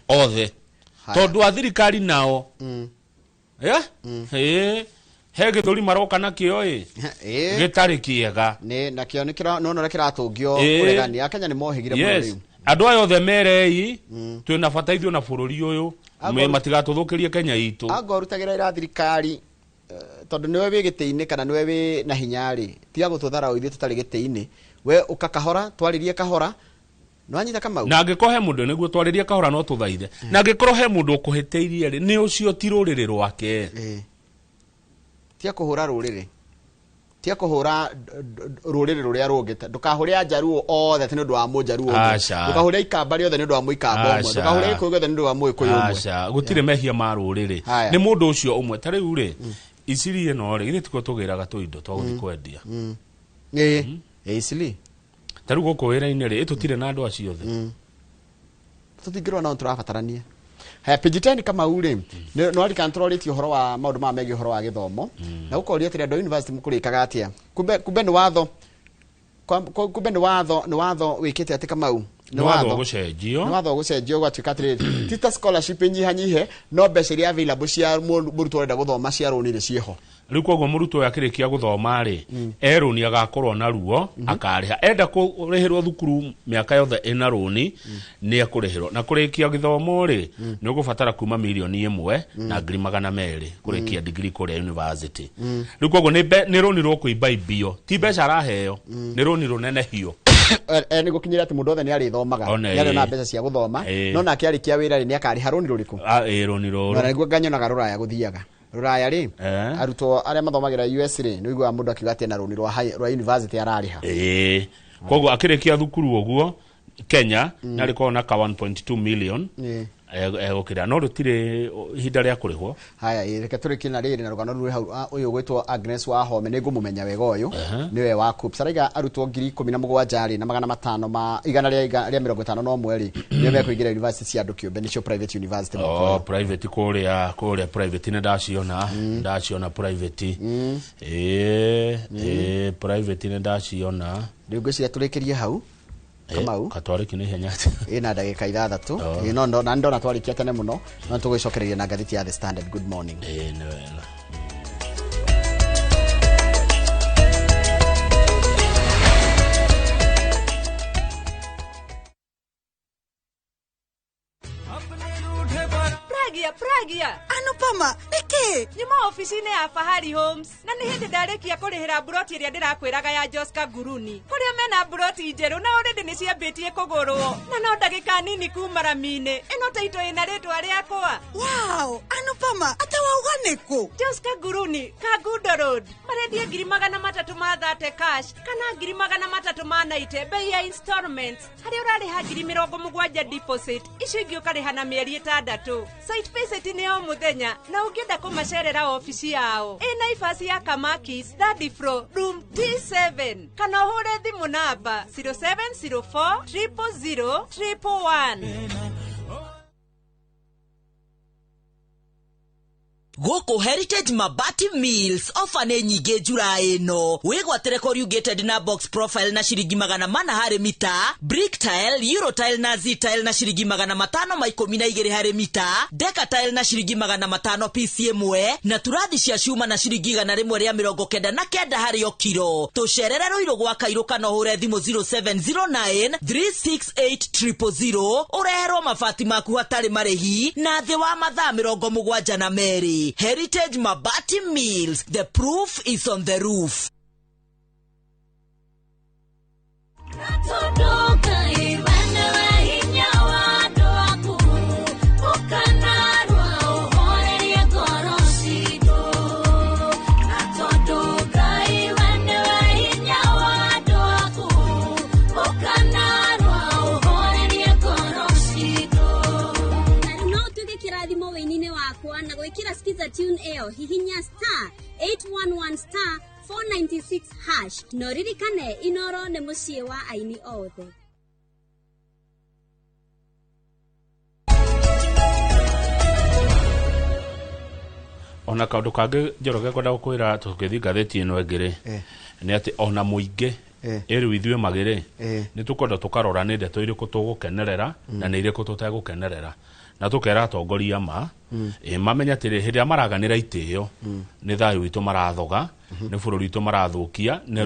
othe. Tondũ a thirikari nao he gĩthũri maroka nakĩo gĩtarĩ kĩega na kĩo nĩkĩronora kĩratũngio kũregania Kenya nĩ mohĩgire mũno rĩu. Andũ aya othe merei twĩna bata ithuĩ na bũrũri ũyũ matigatũthũkĩrie Kenya itũ. Anga ũrutagĩra ira thirikari tondũ nĩwe wĩ gĩtĩ-inĩ kana nĩwe wĩ na hinya rĩ tiga gũtũthara ithuĩ tũtarĩ gĩtĩ-inĩ we ũkakahora twarĩrie kahora. No anyita Kamau. Na angĩkorwo he mũndũ nĩguo twarĩrie kahora no tũthaithe. Na angĩkorwo he mũndũ ũkũhĩtĩirie rĩ nĩ ũcio ti rũrĩrĩ rwake. Tia kũhũra rũrĩrĩ. Tia kũhũra rũrĩrĩ rũrĩa rũngĩ. Ndũkahũrĩa Njaruo othe nĩ ũndũ wa Mũnjaruo ũmwe. Ndũkahũrĩa Ikamba rĩothe nĩ ũndũ wa Mũikamba ũmwe. Ndũkahũrĩa Gĩkũyũ gĩothe nĩ ũndũ wa Mũgĩkũyũ ũmwe. Gũtirĩ mehia ma rũrĩrĩ. Nĩ mũndũ ũcio ũmwe. Ta rĩu rĩ iciri ĩno rĩ githĩ tiko tũgĩraga tũindo twa gũthiĩ kwendia. Iciri. Taru gũkũ wĩra-inĩ rĩ tũtirĩ na andũ acio othe. Tũtingĩrwo na tũrabatarania. Haya page 10 Kamau rĩ no ari kantororĩtio ũhoro wa maũndũ ma megiĩ ũhoro wa gĩthomo na gũkoria atĩ andũ university mũkũrĩkaga atĩa. Kumbe nĩ watho wĩkĩte atĩ Kamau. Nĩ watho gũcenjio. Nĩ watho gũcenjio gwatuĩka atĩrĩrĩ teacher scholarship inyihanyihe no mbeca iria available cia mũrutwo ũrenda gũthoma cia rũni-rĩ ciĩho. Rĩu koguo mũrutwo ũyũ akĩrĩkia gũthoma rĩ erũni agakorwo na ruo akarĩha enda kũrĩhĩrwo thukuru mĩaka yothe ĩna rũni nĩ ekũrĩhĩrwo na kũrĩkia gĩthomo rĩ nĩ ũgũbatara kuma mirioni 1 na ngiri 200 kũrĩkia degree kũrĩa university. Rĩu koguo nĩ rũni rũkũimba imbio ti mbeca araheo nĩ rũni rũnene hiũ. Nĩ gũkinyĩra atĩ mũndũ othe nĩ arĩthomaga nĩ arĩ na mbeca cia gũthoma no nake arĩkia wĩra rĩ nĩ akarĩha rũni rũrĩkũ. Rũni rũrũ. Na nĩguo nganyonaga rũraya gũthiaga. Rũraya rĩ arutwo arĩa mathomagĩra US rĩ nĩ ũiguaga mũndũ akiuga atĩ na rũni rwa university ararĩha. Koguo akĩrĩkia thukuru ũguo Kenya nĩ arĩkorwo na ka 1.2 million egukira no rutire ihinda ria kurihwo. Haya reke turikina riri na rugano ruri hau uyu gwitwo Agnes Wahome ni ngumumenya wega uyu niwe wa Coops araiga arutwo 17,000 na 500 ma igana ria 51 ri niwe mekuingira university cia andu kiumbe nicio private university private kuria private ne ndaciona private private ne ndaciona riu ngwiciria turikirie hau Kamau katwariki ni henyati ina ndagika 6 no na ndona twarikia tene muno no tugicokereria na gatheti ya The Standard. Good morning. No. Pragia Anupama niki nyuma ofisini ya Fahari Homes na ni hindi ndarikia kurihira broti iria ndirakwiraga ya Joska Guruni kuria mena broti njeru na already ni ciambitie kugurwo na no ndagika nini kuma Ramine ino taito ina ritwa riakwa. Wow, Anupama atawauga niku Joska Guruni Kagundo Road marendie 300 ma 30 cash kana 300 ma 90 bei ya installments hari urariha 70 deposit icio ingĩ ukariha na mieri 6. Site visit ni o muthenya na ungienda kumacerera ofisi yao ina ifasi ya Kamakis 3rd floor room T7 kana uhure thimu namba 0704 000 111. Goko Heritage Mabati Mills offer ne nyige jura eno wigwatere corrugated na box profile na shiringi 400 hari mita, brick tile, euro tile na z tile na shiringi 500 maikumi na igere hari mita, deca tile na shiringi 500 PCMwe na turathi cia shuma na shiringi 199 hari o kilo. Tusherere Ruiru gwa Kairu kana hure thimu 0709 368 000 ureherwo mabati maku hatari marehi na thi wa mathaa 72 Heritage Mabati Mills, the proof is on the roof. Kila skiza tune eo hihinya star 811 star 496 hash noririkane inoro ne mucie wa aini othe. Ona kaundu kangi Njoroge kwenda gukwira tukithi gatheti ino engire ni ati ona muingi eri withwe magire ni tukwenda tukarora ni ndeto iriku tugukenerera na ni iriku tutegukenerera na tukera atongoria ma mamenya atiri hiria maraganira itio ni thayu witu marathoga ni bururi witu marathukia ni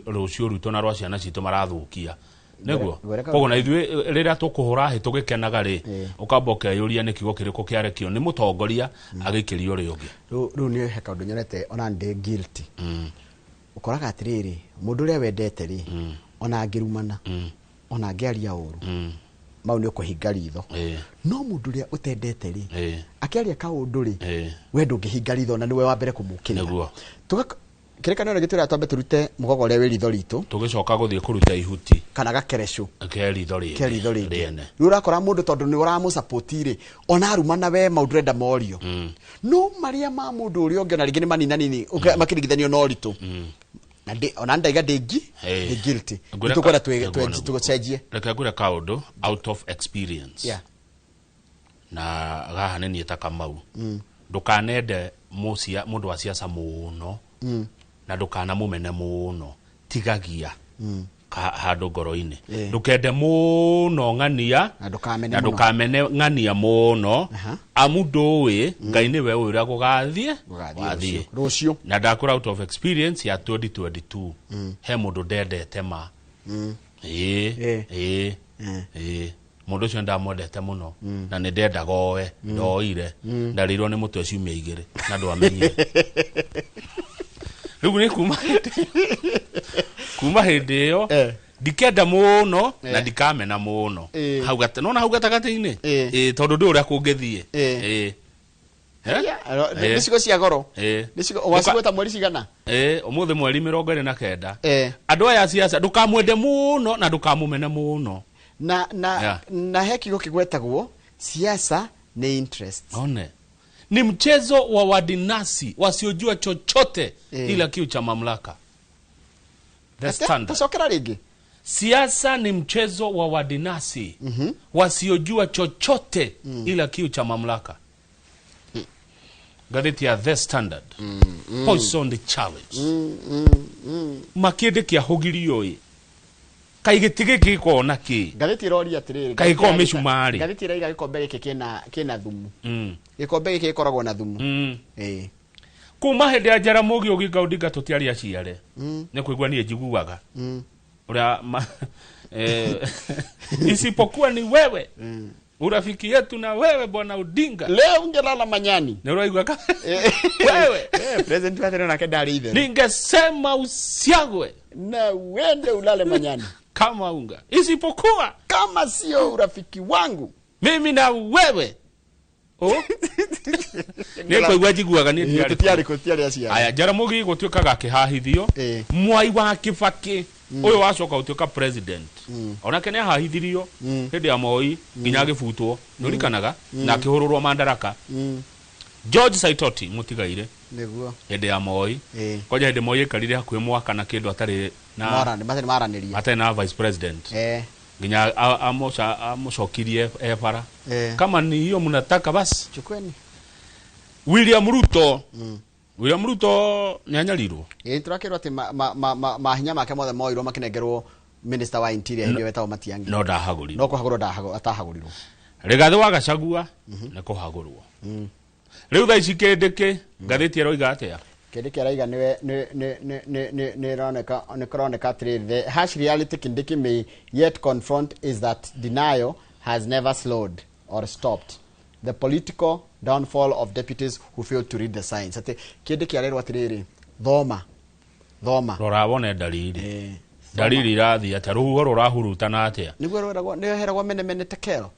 rucio ruto na rwa ciana citu marathukia neguo kogo na ithwe riria tukuhura hi tugikenaga ri ukamba yuria ni kigo kiriku kiarekio ni mutongoria agikirio ri ungi ru ni he kaundu nyonete ona ndi guilty ukoraga atiriri mundu ria wendete ri ona ngirumana ona ngiaria uru mau ni ukuhinga ritho no mundu ria utendete ri akiaria kaundu ri wendo ngihinga ritho na niwe wa mbere kumukira neguo kirekano ri gitwira twambe turute mugogo ria wi ritho ritu tugicoka guthie kuruta ihuti kana gakerecu ke ritho ri ru urakora mundu tondu ni uramu support ri ona arumana we maundu renda morio no maria ma mundu uri onge na ringi ni manina nini makirigithanio no ritu na ona ndaiga ndingi ni guilty tukwenda tugucenjie reke ngure kaundu out of experience na gaha ni ta Kamau ndukanende mundu wa siasa muno na ndukana mumene muno tigagia handu ngoro-ini ndukende muno ng'ania na ndukamene ng'ania muno amu ndui Ngai niwe uria gugathie wathie rucio na ndakura out of experience ya 2022 he mundu ndendete ma mundu cio ndamwendete muno na ni ndendaga oe ndoire ndarirwo ni mutwe ciumia igiri na ndwamenyire riu ni kuma hindi iyo ndikenda muno na ndikamena muno hau gata nona hau gatagati-ini tondu ndi uria kungithie nicigo cia goro nicigo wacigweta mweri cigana umuthi mweri 29 andu aya ciaca ndukamwende muno na ndukamumene muno na he kigo kigwetagwo siasa ni interest. One. Ni mchezo wa wadinasi wasiojua chochote ila kiu cha mamlaka. The standard. Tusokera ligi. Siasa ni mchezo wa wadinasi wasiojua chochote ila kiu cha mamlaka. Gazeti ya The Standard. Poison the challenge. Makede kia hogirioi. Kaigetige kiko naki. Gazeti rori atiriri. Kaiko meshumari. Gazeti raiga gikombe giki kina thumu. Gikombe giki gikoragwo na thumu. Kuma hende ya Jaramogi Oginga Odinga tutiari aciare. Ne kuigwa nie njiguaga. Ura isipokuwa ni wewe. Urafiki yetu na wewe bwana Odinga. Leo ungelala manyani. Ne uraigwa ka. Wewe. President wa tena kedari hivi. Ningesema usiagwe na uende ulale manyani. Kama unga. Isipokuwa kama sio urafiki wangu mimi na wewe. Neko igwajiguaga ni tiari acia. Aya Jaramogi gutwikaga kihahithio. Mwai wa Kibaki uyu wacoka utuika president. Onake ne hahithirio hindi ya Moi nginya gifutwo nurikanaga na kihururwo mandaraka. George Saitoti mutigaire niguo hindi ya Moi koja hindi Moi ikarire hakuhe mwaka na kindu atari na maraniria atari na vice president nginya amocokirie bara kama ni hiyo mnataka basi chukweni. William Ruto nyanyarirwo turakirwo ati mahinya make mothe moirwo makinengerwo minister wa interior hindi wetao Matiang'i no ndahagũrirwo no kuhagũrwo atahagũrirwo. Rigathi wa Gachagua ne kuhagũrwo riu tha ici Kindiki ngathĩti ĩroiga atĩa Kindiki araiga ni roneka the harsh reality Kindiki may yet confront is that denial has never slowed or stopped the political downfall of deputies who failed to read the signs. Ati Kindiki arerwo atiriri thoma rora wone dalili rathi ata ruhuho rurahurutana atia niguo rweragwo ne heragwo mene tekero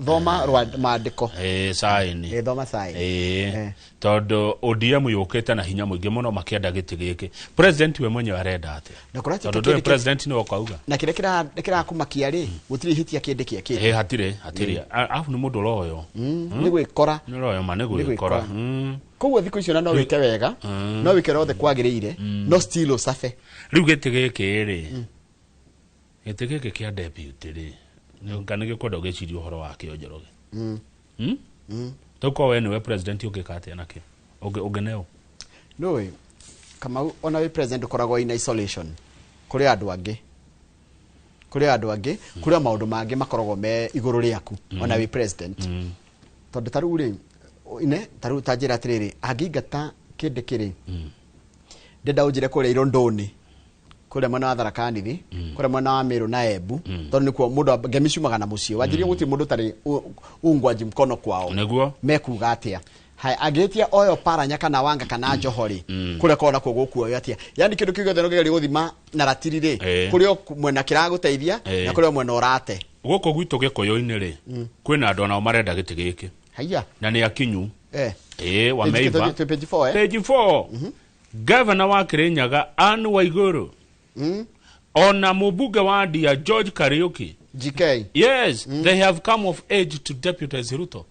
thoma rwa maandiko saini thoma saini todo ODM yukete na hinya muingi muno makienda giti giki president we mwenye arenda atia todo president ni okauga na kira kumakia ri gutiri hitia Kindiki akiri hatire afu ni mundu royo ni gwikora ni royo mane gwikora koguo thiku icio no wike wega no wike rothe kwagirire no still usafe riu giti giki ri giti giki kia deputy ri ngane gikwenda gicirio horo wake Njoroge toko we niwe president ugikate anake ugeneo no kama ona we president ukoragwo in isolation kuri andu angi kuri maundu mangi makoragwo me iguru riaku ona we president tondu taru ri ine taru tajira atiriri agingata Kindiki ndenda unjire kuri Irondoni kule mwana wa Tharaka-Nithi kule mwana wa Meru na Embu tondu nikuo mundu ngemishumaga na mucio wajirie guti mundu tari ungwaji mkono kwao neguo mekuga atia hai agetia oyo Paranya kana Wanga kana Njohori kule kona kwa gukuo atia yani kindu kigo theno geri guthima na ratirire kule mwena kiraguteithia na kule mwena urate guko gwitu gikoyo-ini ri kwina andu nao marenda giti giki haya na ni akinyu wa page Meiva 24 page 4 Governor wa Kirinyaga Anne Waiguru ona mubuge wa Ndia George Kariuki GK yes they have come of age to deputize Ruto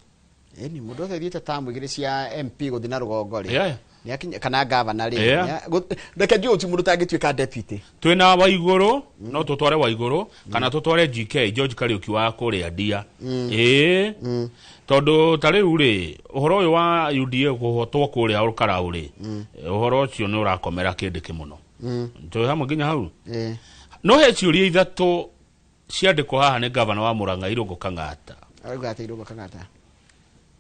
ni mundu thiete tamu igiri cia MP guthina rugongo ri ni akinya kana governor ri ndeke ndio ti mundu tangituika deputy twina Waiguru no tutware Waiguru kana tutware GK George Kariuki wa kuria Ndia tondu tariu ri uhoro uyu wa UDA kuhotwo kuria urukara uri uhoro ucio ni urakomera Kindiki muno to hamwe nginya hau no he ciuria ithatu ciandikwo haha ni governor wa Murang'a Irungu Kang'ata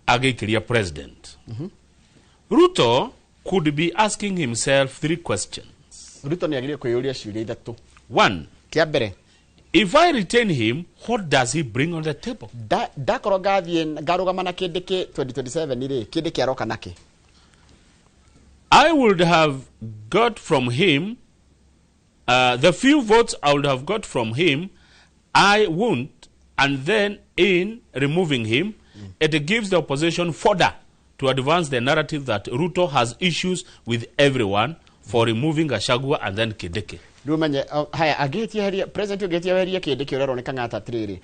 agikiria president Ruto could be asking himself 3 questions. Ruto ni agirie kuyuria ciuria ithatu. 1 kia mbere, if I retain him, what does he bring on the table? Da koroga thie ngarugama na Kindiki 2027 ri Kindiki aroka nake. I would have got from him the few votes I would have got from him, I won't, and then in removing him, it gives the opposition fodder to advance the narrative that Ruto has issues with everyone for removing Gachagua and then Kindiki. Rumanye haya agetia heria president agetia heria Kindiki uraroneka ngata atiriri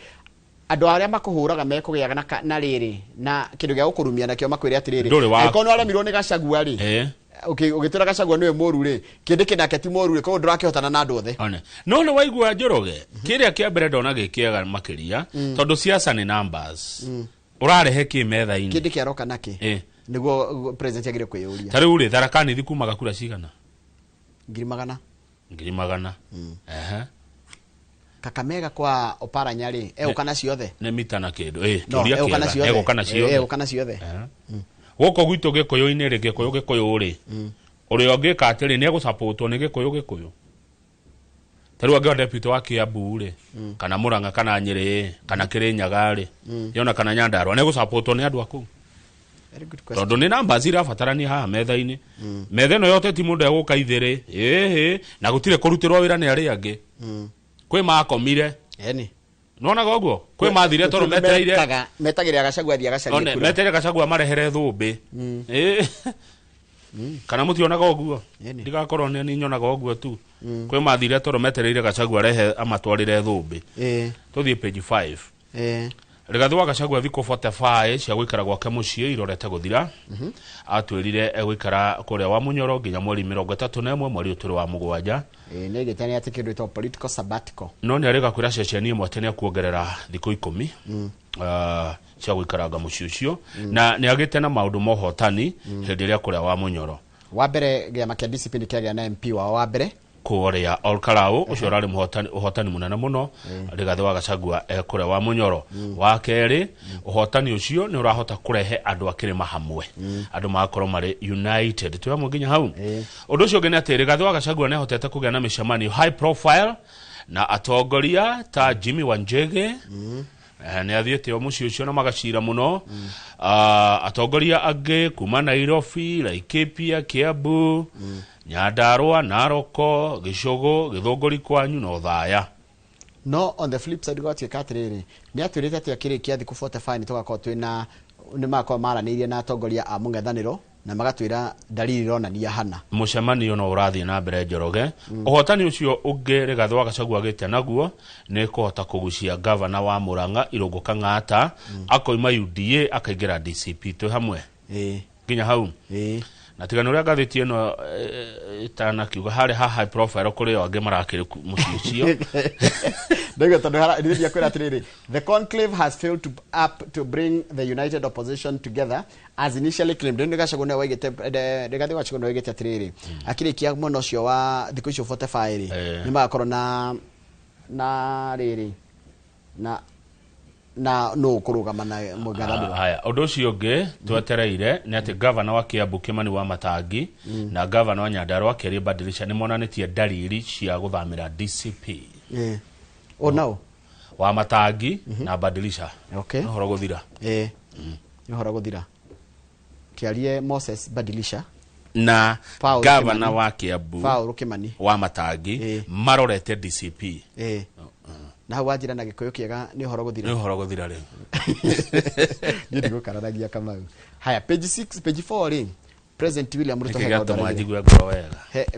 andå arä a makåhåraga mekågäaga na rä rä na kä ndå gä a gå kå rumia nakio makwä re atä rä Ndũrĩ wa- rä nä waremirwo nä Gachagua rä å gä twä ra Gachagua nä we må ru rä kä ndä kä nake ti må ru rä koguo ndå rakä hotana na andå othe one no nä waigua Njoroge kä rä a kä a mbere ndona gä kä ega makä ria tondå ciaca nä numbers å rarehe kä kä metha-inä ndä kä aroka nakä nä guo president agä re kwä yå ria ta rä u rä Tharaka-Nithi kumaga kura cigana 100,000 100,000 Kakamega kwa Oparanya rä egå kana ciothe nä mita na kä ndå No, kä egå kana ria ciothe egå kana ciothe egå kana ciothe gå kå gwitå gä kå yå-inä rä gä kå yå rä å rä a å ngä ka atä rä nä egå support nä gä kå yå ta rä u angä deputy wa Kiambu rä kana Murang'a kana Nyeri kana Kirinyaga rä yona kana Nyandarua nä egå support nä andå akå very good question tondå nä namba cirabatarania haha metha-inä metha ä no yote ti må ndå egå ka ithä rä na gå tirä kå rutä rwo wä ra nä arä angä kwä makomire eni nonaga å guo kwä mathire tondå metereire metagä rä ra Gachagua thia one metereire Gachagua marehere thå mbä kana må tionaga å guo Eni. ndigakorwo nä nyonaga å guo tu kwä mathire tondå metereire Gachagua rehe amatwarä re thå mbä tå thiä page 5 Rigathi wa Gachagua thikå 45 cia gå ikara gwake må ciä irorete gå thira atwä rire egå ikara kå rä a wa Munyoro nginya mweri 31 mweri å tå rä wa må gwanja nä gä tani atä kä ndå political sabbatical no nä arä gakwä ra ceceni ä mwe atä nä akuongerera thikå 10 cia gå ikaranga må ciä å cio na nä agä te na maå ndå ma å hotani hä ndä ä rä a kå rä a wa Munyoro wa mbere gä ama kä discipline kä agä na MP wao wa mbere kå rä a Olkarau å cio å rarä å hotani må nene må no Rigathi wa Gachagua ekå rä a wa Munyoro wa kerä å hotani å cio nä å rahota kå rehe andå akä rä ma hamwe andå magakorwo marä united twä hamwe nginya hau å ndå å cio å ngä nä atä Rigathi wa Gachagua nä ahotete kå gä a na mä cemanio high profile na atongoria ta Jimmy Wanjigi nä athiä te o må ciä å cio na magacira må no atongoria angä kuma Nairobi Laikipia Kiambu Nyandarua Naroko Gicogo Githunguri kwanyu no thaya no on the flip side gwa tuika atä rä rä nä atwä rä te atä akä rä kia thikå 45 nä tågakorwo twä na nä makorwo maranä irie na atongoria a må ngethanä ro na magatwä ra ndariri ronania hana må cemanio no å rathiä na mbere Njoroge å hotani å cio å ngä Rigathi wa Gachagua agä te naguo nä kå hota kå gucia gavana wa Murang'a Irungu Kang'ata akoima UDA akaingä ra DCP twä hamwe nginya hau na tigana å rä a ngathä tie no itanakiuga harä ha high profile kå rä o angä marakä rä må ciä å cio ndäguo tondå nä kwä ra atä rä rä the conclave has failed to bring the united opposition together as initially claimed nä Gachagua nä waigä te Rigathi wa Gachagua nä waigä te atä rä rä akä rä kia mwena å cio wa thikå icio 45 rä nä magakorwo na rä rä na no kå rå gama na må ngathanä haya å ndå å cio å ngä twetereire nä atä gavana wa Kiambu Kimani wa Matangi na gavana wa Nyandarua Kerry Badilisha nä monanä tie ndariri cia gå thamä ra DCP o nao wa Matangi na Badilisha okay no horo gå thira nä horo gå thira kä arie Moses Badilisha na Paul gavana Kimani. wa Kiambu Paul Kimani wa Matangi marorete DCP na hau wanjira na gikuyu kiega ni horo guthira nä horo gå thira rä ni ndigo kararagia Kamau haya page 6 page 4 ri president William Ruto heka to majigue ngoro wega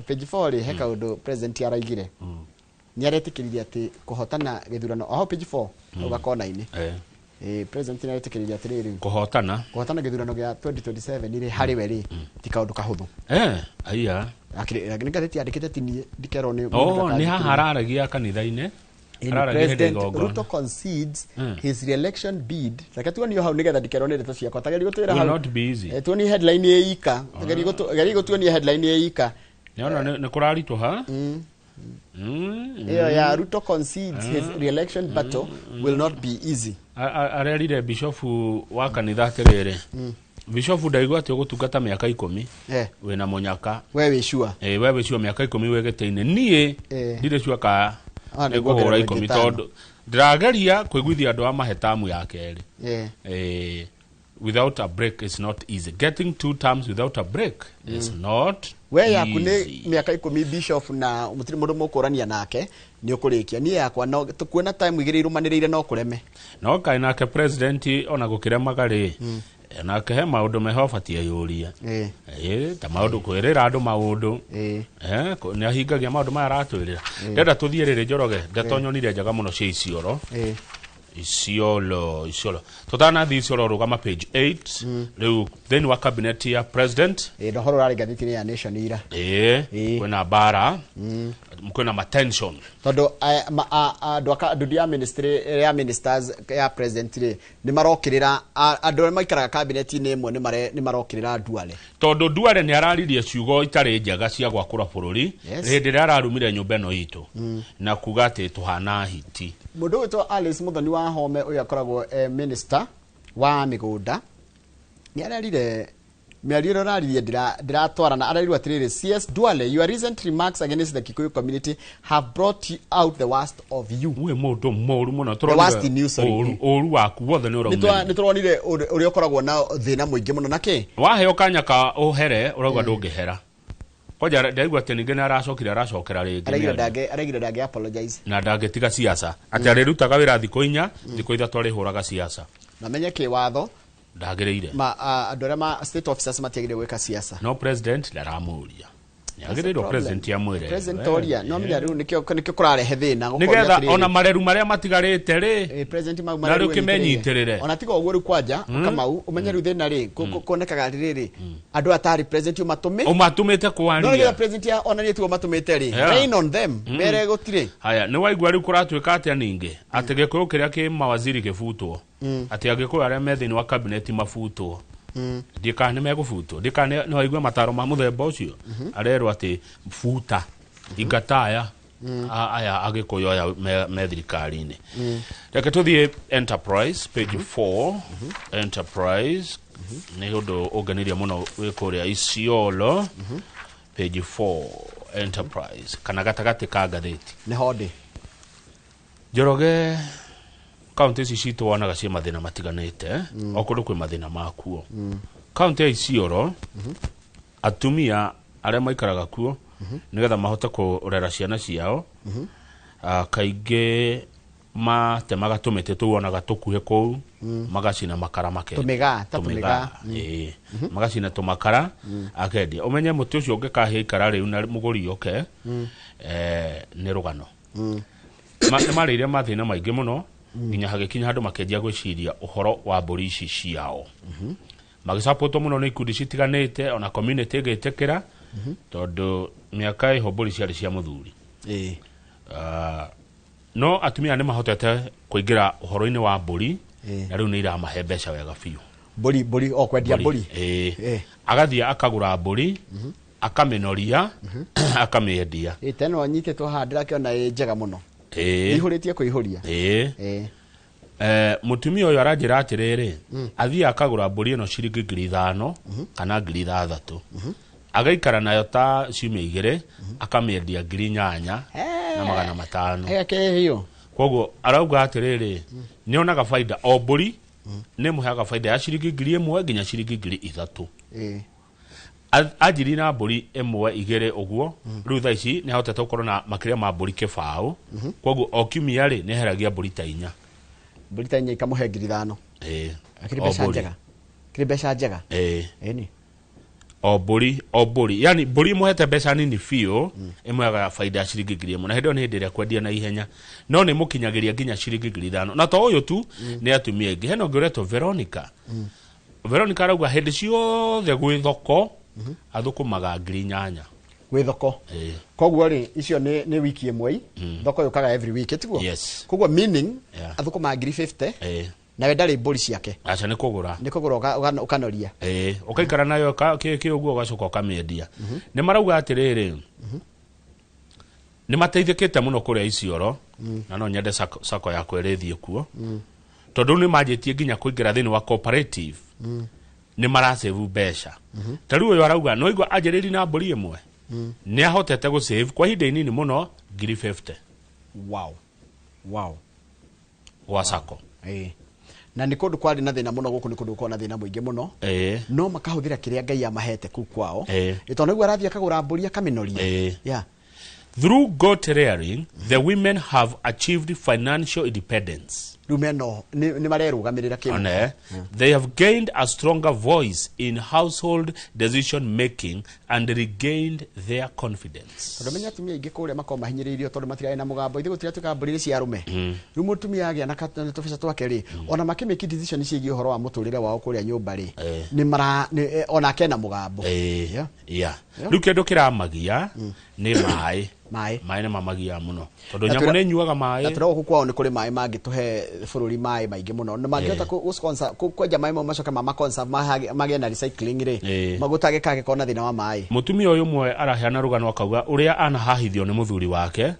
page 4 ri heka undu president araigire ni aretikiririe ati kuhotana githurano oho page 4 ugakona ini president ni aretikiririe ati riri kuhotana githurano gya 2027 ri hari we ri ti kaundu kahuthu aya akire ni gatheti andikite tini ndikero ni ni haha araragia kanitha-inĩ President Ruto concedes his re-election bid. Like tuoni yo hau nigetha ndikerone ndeto ciakwa tageri gutwira hau. Not busy. Tuoni headline ye ika. Tageri gutuoni headline ye ika. Niona nĩ kũraritũ ha? Yeah, Ruto concedes his re-election battle will not be easy. Arerire bishofu wa kanitha atĩrĩrĩ. Bishofu ndaigua atĩ ũgũtungata mĩaka 10. Wĩna mũnyaka. We wĩ sure. We wĩ sure mĩaka 10 wĩgĩte-inĩ. Niĩ ndirĩ sure ka nä kå hå ra 10 tondå ndärageria kwä guithia andå a mahetamu ya kerä without a break is not easy. Getting 2 terms without a break is not we yaku nä mä aka 10 bishop na må tirä må ndå må kå rania nake nä å kå rä kia niä yakwa no kuona time igä rä irå ire no kå reme no kaä nake president ona gå kä remaga rä nake he maå ndå meho batie yå ria ta maå ndå kwä rä ra andå maå ndå nä ahingagia maå ndå maya aratwä rä ra ndenda tå thiä rä rä Njoroge ndeto nyonire njega må no cia icioro Isiolo totana thi Isiolo rugama page 8 riu then wa cabinet ya president ndohoro rari gathiti ya nation ira kwena bara mkwena ma tension todo ndu ya ministers ya president ni marokirira andu maikaraga cabinet ni imwe ni marokirira Duale todo Duale ni araririe ciugo itari njaga cia gwakura bururi hindi ria ararumire nyumba no itu na kuga ati tuhana hiti mundu witwa Alice Muthoni wa Home uyu akoragwo minister wa migunda ni ararire miariro raririe ndiratwarana ararirwa atiriri CS Duale, your recent remarks against the Kikuyu community have brought you out the worst of you. We mundu moru muno the worst in you, sorry. Oru waku wothe ni uraumira ni turonire uri okoragwo na thina muingi muno naki waheo kanya ka uhere uragwa ndungihera koja ndaigwa ati ninge na aracokera ringi aragire ndage apologize na ndagetiga siasa ati arirutaga wira thiko 4 thiko 3 arihuraga siasa na menye ki watho ndagireire andu aria state officers matiagire gwika siasa no president ndaramuria yagireiro president ya mwire president oria no mya riu nikio kurarehe thina nigetha ona mareru maria matigarite ri president na riu kimenyitirire ona tiga oguru kwanja kamau umenye riu thina ri konekaga riri andu atari president umatumite kwaria no nigetha president ya ona ni tuo matumite ri rain on them mere gutire haya ni waigwa riu kuratwika atia ninge ati Gikuyu kiria ki mawaziri gifutwo ati Agikuyu aria methini wa cabinet mafutwo ndikane megufutwo ndikane no waigwa mataro ma muthemba ucio arerwo ati futa ingataya aya Agikuyu aya methirikari-ini reke tuthie Enterprise page 4 Enterprise ni undu unganiria muno wikuria Isiolo page 4 Enterprise kana gatagati ka gatheti ni hodi Njoroge county citu wonaga cia mathina matiganite okundu kwi mathina makuo county ya Isiolo atumia aria maikaraga kuo nigetha mahote kurera ciana ciao kaingi matemaga tumite tuonaga tukuhe kou magacina makara make tumiga magacina tumakara akendia umenye muti ucio ungikahia ikara riu na muguri yoke ni rugano marire mathina maingi muno nginya hagikinya handu makendia gwiciria uhoro wa mburi ici ciao magisapoto muno ni ikundi citiganite ona community igetekera tondu miaka iho mburi ciari cia muthuri no atumia ni mahotete kuingira uhoro-ini wa mburi na riu ni iramahe mbeca wega biu mburi okwendia mburi agathia akagura mburi akamenoria akamiendia teno anyite to handira kiona njega muno ihuritie kuihuria mutumia uyu aranjira atiriri athia akagura mburi ino ciringi 5,000 kana 3,000 agaikara nayo ta ciumia 2 akamiendia 8,000 na 500 eke hiyo koguo arauga atiriri ni onaga faida o mburi ni muheaga faida ya ciringi 1,000 nginya ciringi 3,000 ajiri na mburi emwe 2 uguo riu tha ici ni hotete ukorwo na makiria ma mburi kibao koguo o kiumia ri ni heragia mburi ta 4 mburi ta 4 ikamuhe 5,000 akiri besha njega ni o mburi yani mburi muhete mbeca nini fio imweaga faida ya ciringi 1,000 na hindi ni hindi ria kwendia na ihenya no ni mukinyagiria nginya ciringi 5,000 na to uyu tu ni atumia ingi heno ngiretwo Veronica arauga hindi ciothe gwi thoko athukumaga 8,000 gwi thoko koguo ri icio ni wiki imwe thoko yukaga every week tiguo koguo meaning athukumaga 50,000 na wendari mburi ciake acha ni kugura ukanoria ukaikara nayo ki uguo gacoka ukamiendia ni marauga atiriri ni mateithikite muno kuria Isiolo na no nyende sako ya kwerethie kuo tondu ni majitie nginya kuingira thini wa cooperative ni marasevu besha tariu uyu arauga no igwa ajereri na mburi imwe ni ahotete go save kwa hinda inini muno 50,000 wa sako na ni kundu kwari na thina muno guku ni kundu na thina muingi muno no makahuthira kiria Ngai amahete ku kwao itono igwa rathia kagura mburi akaminoria through goat rearing the women have achieved financial independence rumeno ni marerugamirira kimu. They have gained a stronger voice in household decision making and regained their confidence. Tondumenya tumia ingi kuria makoma hinyiririo tondu matirae na mugambo ithigo tira tukambũrĩre cia rume rumu tumia agia na tofisa twake ri ona makimeki decision ciĩgiĩ uhoro wa muturire wao kuria nyumba ri ni mara ona kena mugambo riu kindu kiramagia ni mai ni mamagia muno tondu nyamu ni nyuaga mai atro kwao ni kuri mai mangituhe bururi mai maingi muno na mangihota ku sponsor kwenja mai mo macoka mama conserve magia na recycling ri magutage kage kona thina wa mai. Mutumia uyu mwe araheana rugano akauga uria anahahithio ni muthuri wake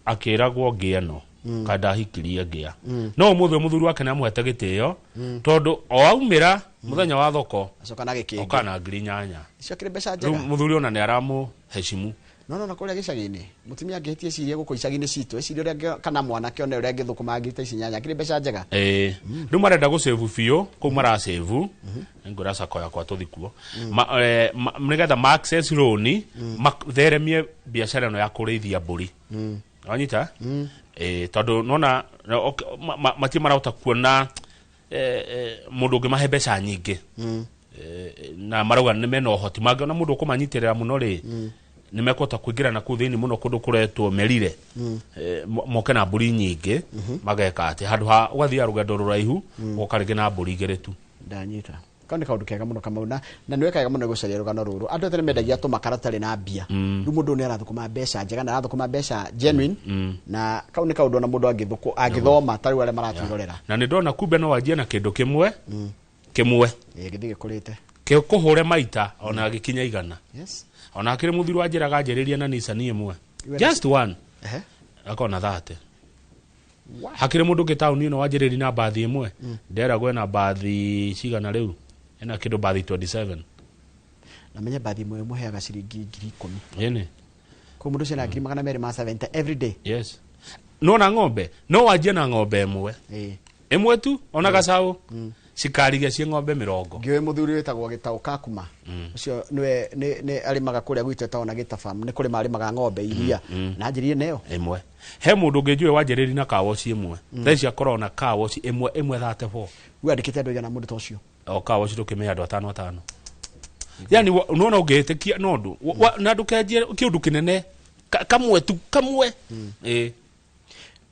akiragwo ngieno kada hikiria ngia no muthuri wake na muhete gitio tondu o aumira muthenya wa thoko acoka na gikindi okana ngiri nyanya icio kire mbeca njega muthuri ona ni aramu heshimu no na kuria gicagini mutumia angihitie ciria guko icagini citu ciria uria kana mwana kione uria ngithukuma ngita ici nyanya kire mbeca njega ndu marenda gu save fio ku mara save ngura sako yakwa tuthikuo mnigetha access loan theremie biashara no ya kurithia mburi wanyita tondu nona mati marauta kuona mundu ngimahe mbeca nyingi na marauga ni mena uhoti mangiona mundu kumanyitirira muno ri ni mekota kuingira na kuthini muno kundu kuretwo merire moke na mburi nyingi mageka ati handu ha ugathia rugendo ruraihu ukarige na mburi igeretu ndanyita kandi kaundu kega muno kamauna na niwe kega muno gucaria rugano ruru andu tene mendagia tumakaratari na mbia ru mundu ni arathukuma mbeca njega na arathukuma mbeca genuine na kauni kaundu na mundu agithoma tari wale maratwirorera na ni ndona kumbe no wajie na kindu kimwe githige kurite kuhure maita ona gikinya igana ona akire muthiri wanjiraga njeriria na nisani imwe just one akona thate hakire mundu ngitauni no wanjiriri na bathi imwe ndera gwe na bathi cigana riu ena kindu bathi 27 na menya bathi imwe muheaga ciringi 10,000 yene ko mundu cina 270 every day yes no na ng'ombe no wajie na ng'ombe imwe imwe tu ona gacau cikarigia cie ng'ombe 20 ngiwe muthuri wetagwo Gitau Kakuma ucio ni alimaga kuria gwitu taona Gitafam ni kuri marimaga ng'ombe iria na njiriye neyo imwe he mundu ngijuwe wanjiriri na kawoci imwe thaici akorona kawoci imwe 34 wandikite andu igana mundu tocio o kawoci tukime andu 5 yani unaona ungehitikia nondu na ndukenjie kiundu kinene kamwe tu kamwe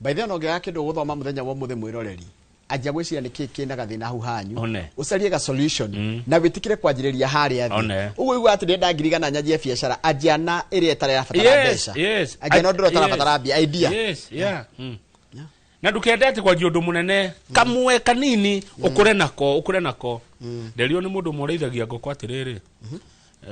by the way no kindu guthoma muthenya wa muthe mwiroreri ajia gwiciria niki kina gathina hu hanyu ucarie ga solution na witikire kwanjiriria hari athi uguo igwa ati ndenda ngirigana nyajie biashara ajia na iri etare ya fatara mbeca ajia no ndoro tara fatara bia idea na ndukende ati kwanjia undu munene kamwe kanini ukure nako nderio ni mundu mureithagia ngoko atiriri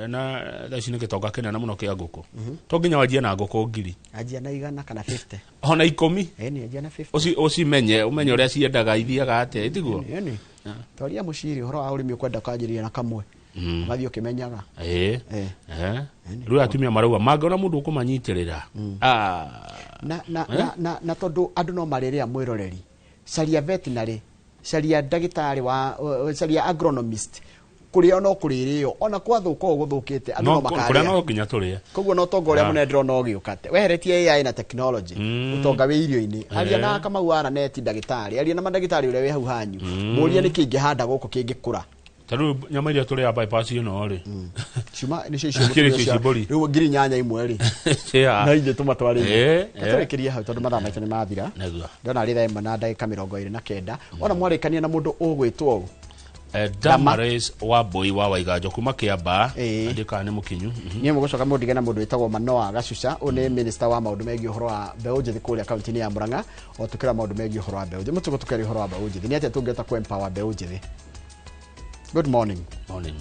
na thaci ni gitonga kinene muno kia ngoko to nginya wajie na ngoko ngiri ajia na igana kana 50 ona 10 ni ajia na 50 ucimenye umenye uria ciendaga ithiaga ate itiguo toria muciri horo wa urimi ukwenda kwanjiria na kamwe mathio kimenyaga riu atumia marauga mangiona mundu ukumanyitirira na tondu andu no mariria mwiroreri caria veterinary caria ndagitari wa caria agronomist kuria no kuririo ona kwathuka uguthukite andu no makaria kuria no kinya turia koguo no tonga uria munendro no giukate weheretie AI na technology utonga wi irio-ini aria na Kamau ara neti ndagitari aria na mandagitari uria wi hau hanyu muria ni kingi handa guku kingikura taru nyama iria turia bypass ino ri cuma ni cicio riu ngiri nyanya imwe ri na inde tumatwari atarekeria hau tondu mathaa maitũ nĩ mathira ndona ri thaa na ndagĩka 29 ona mwarĩkania na mũndũ ũgwĩtwo Damaris wa boy wa Waiganjo kuma Kiamba andika ni mukinyu ni mugucoka mundige na mundu witagwo Manoa Gacuca une minister wa maundu megi uhoro wa mbeũ njĩthĩ kuria kaunti-inĩ ya Murang'a o tukira maundu megi uhoro wa mbeũ njĩthĩ mutugo tukari uhoro wa mbeũ njĩthĩ ni atia tungĩota ku empower mbeũ njĩthĩ. Good morning. Morning.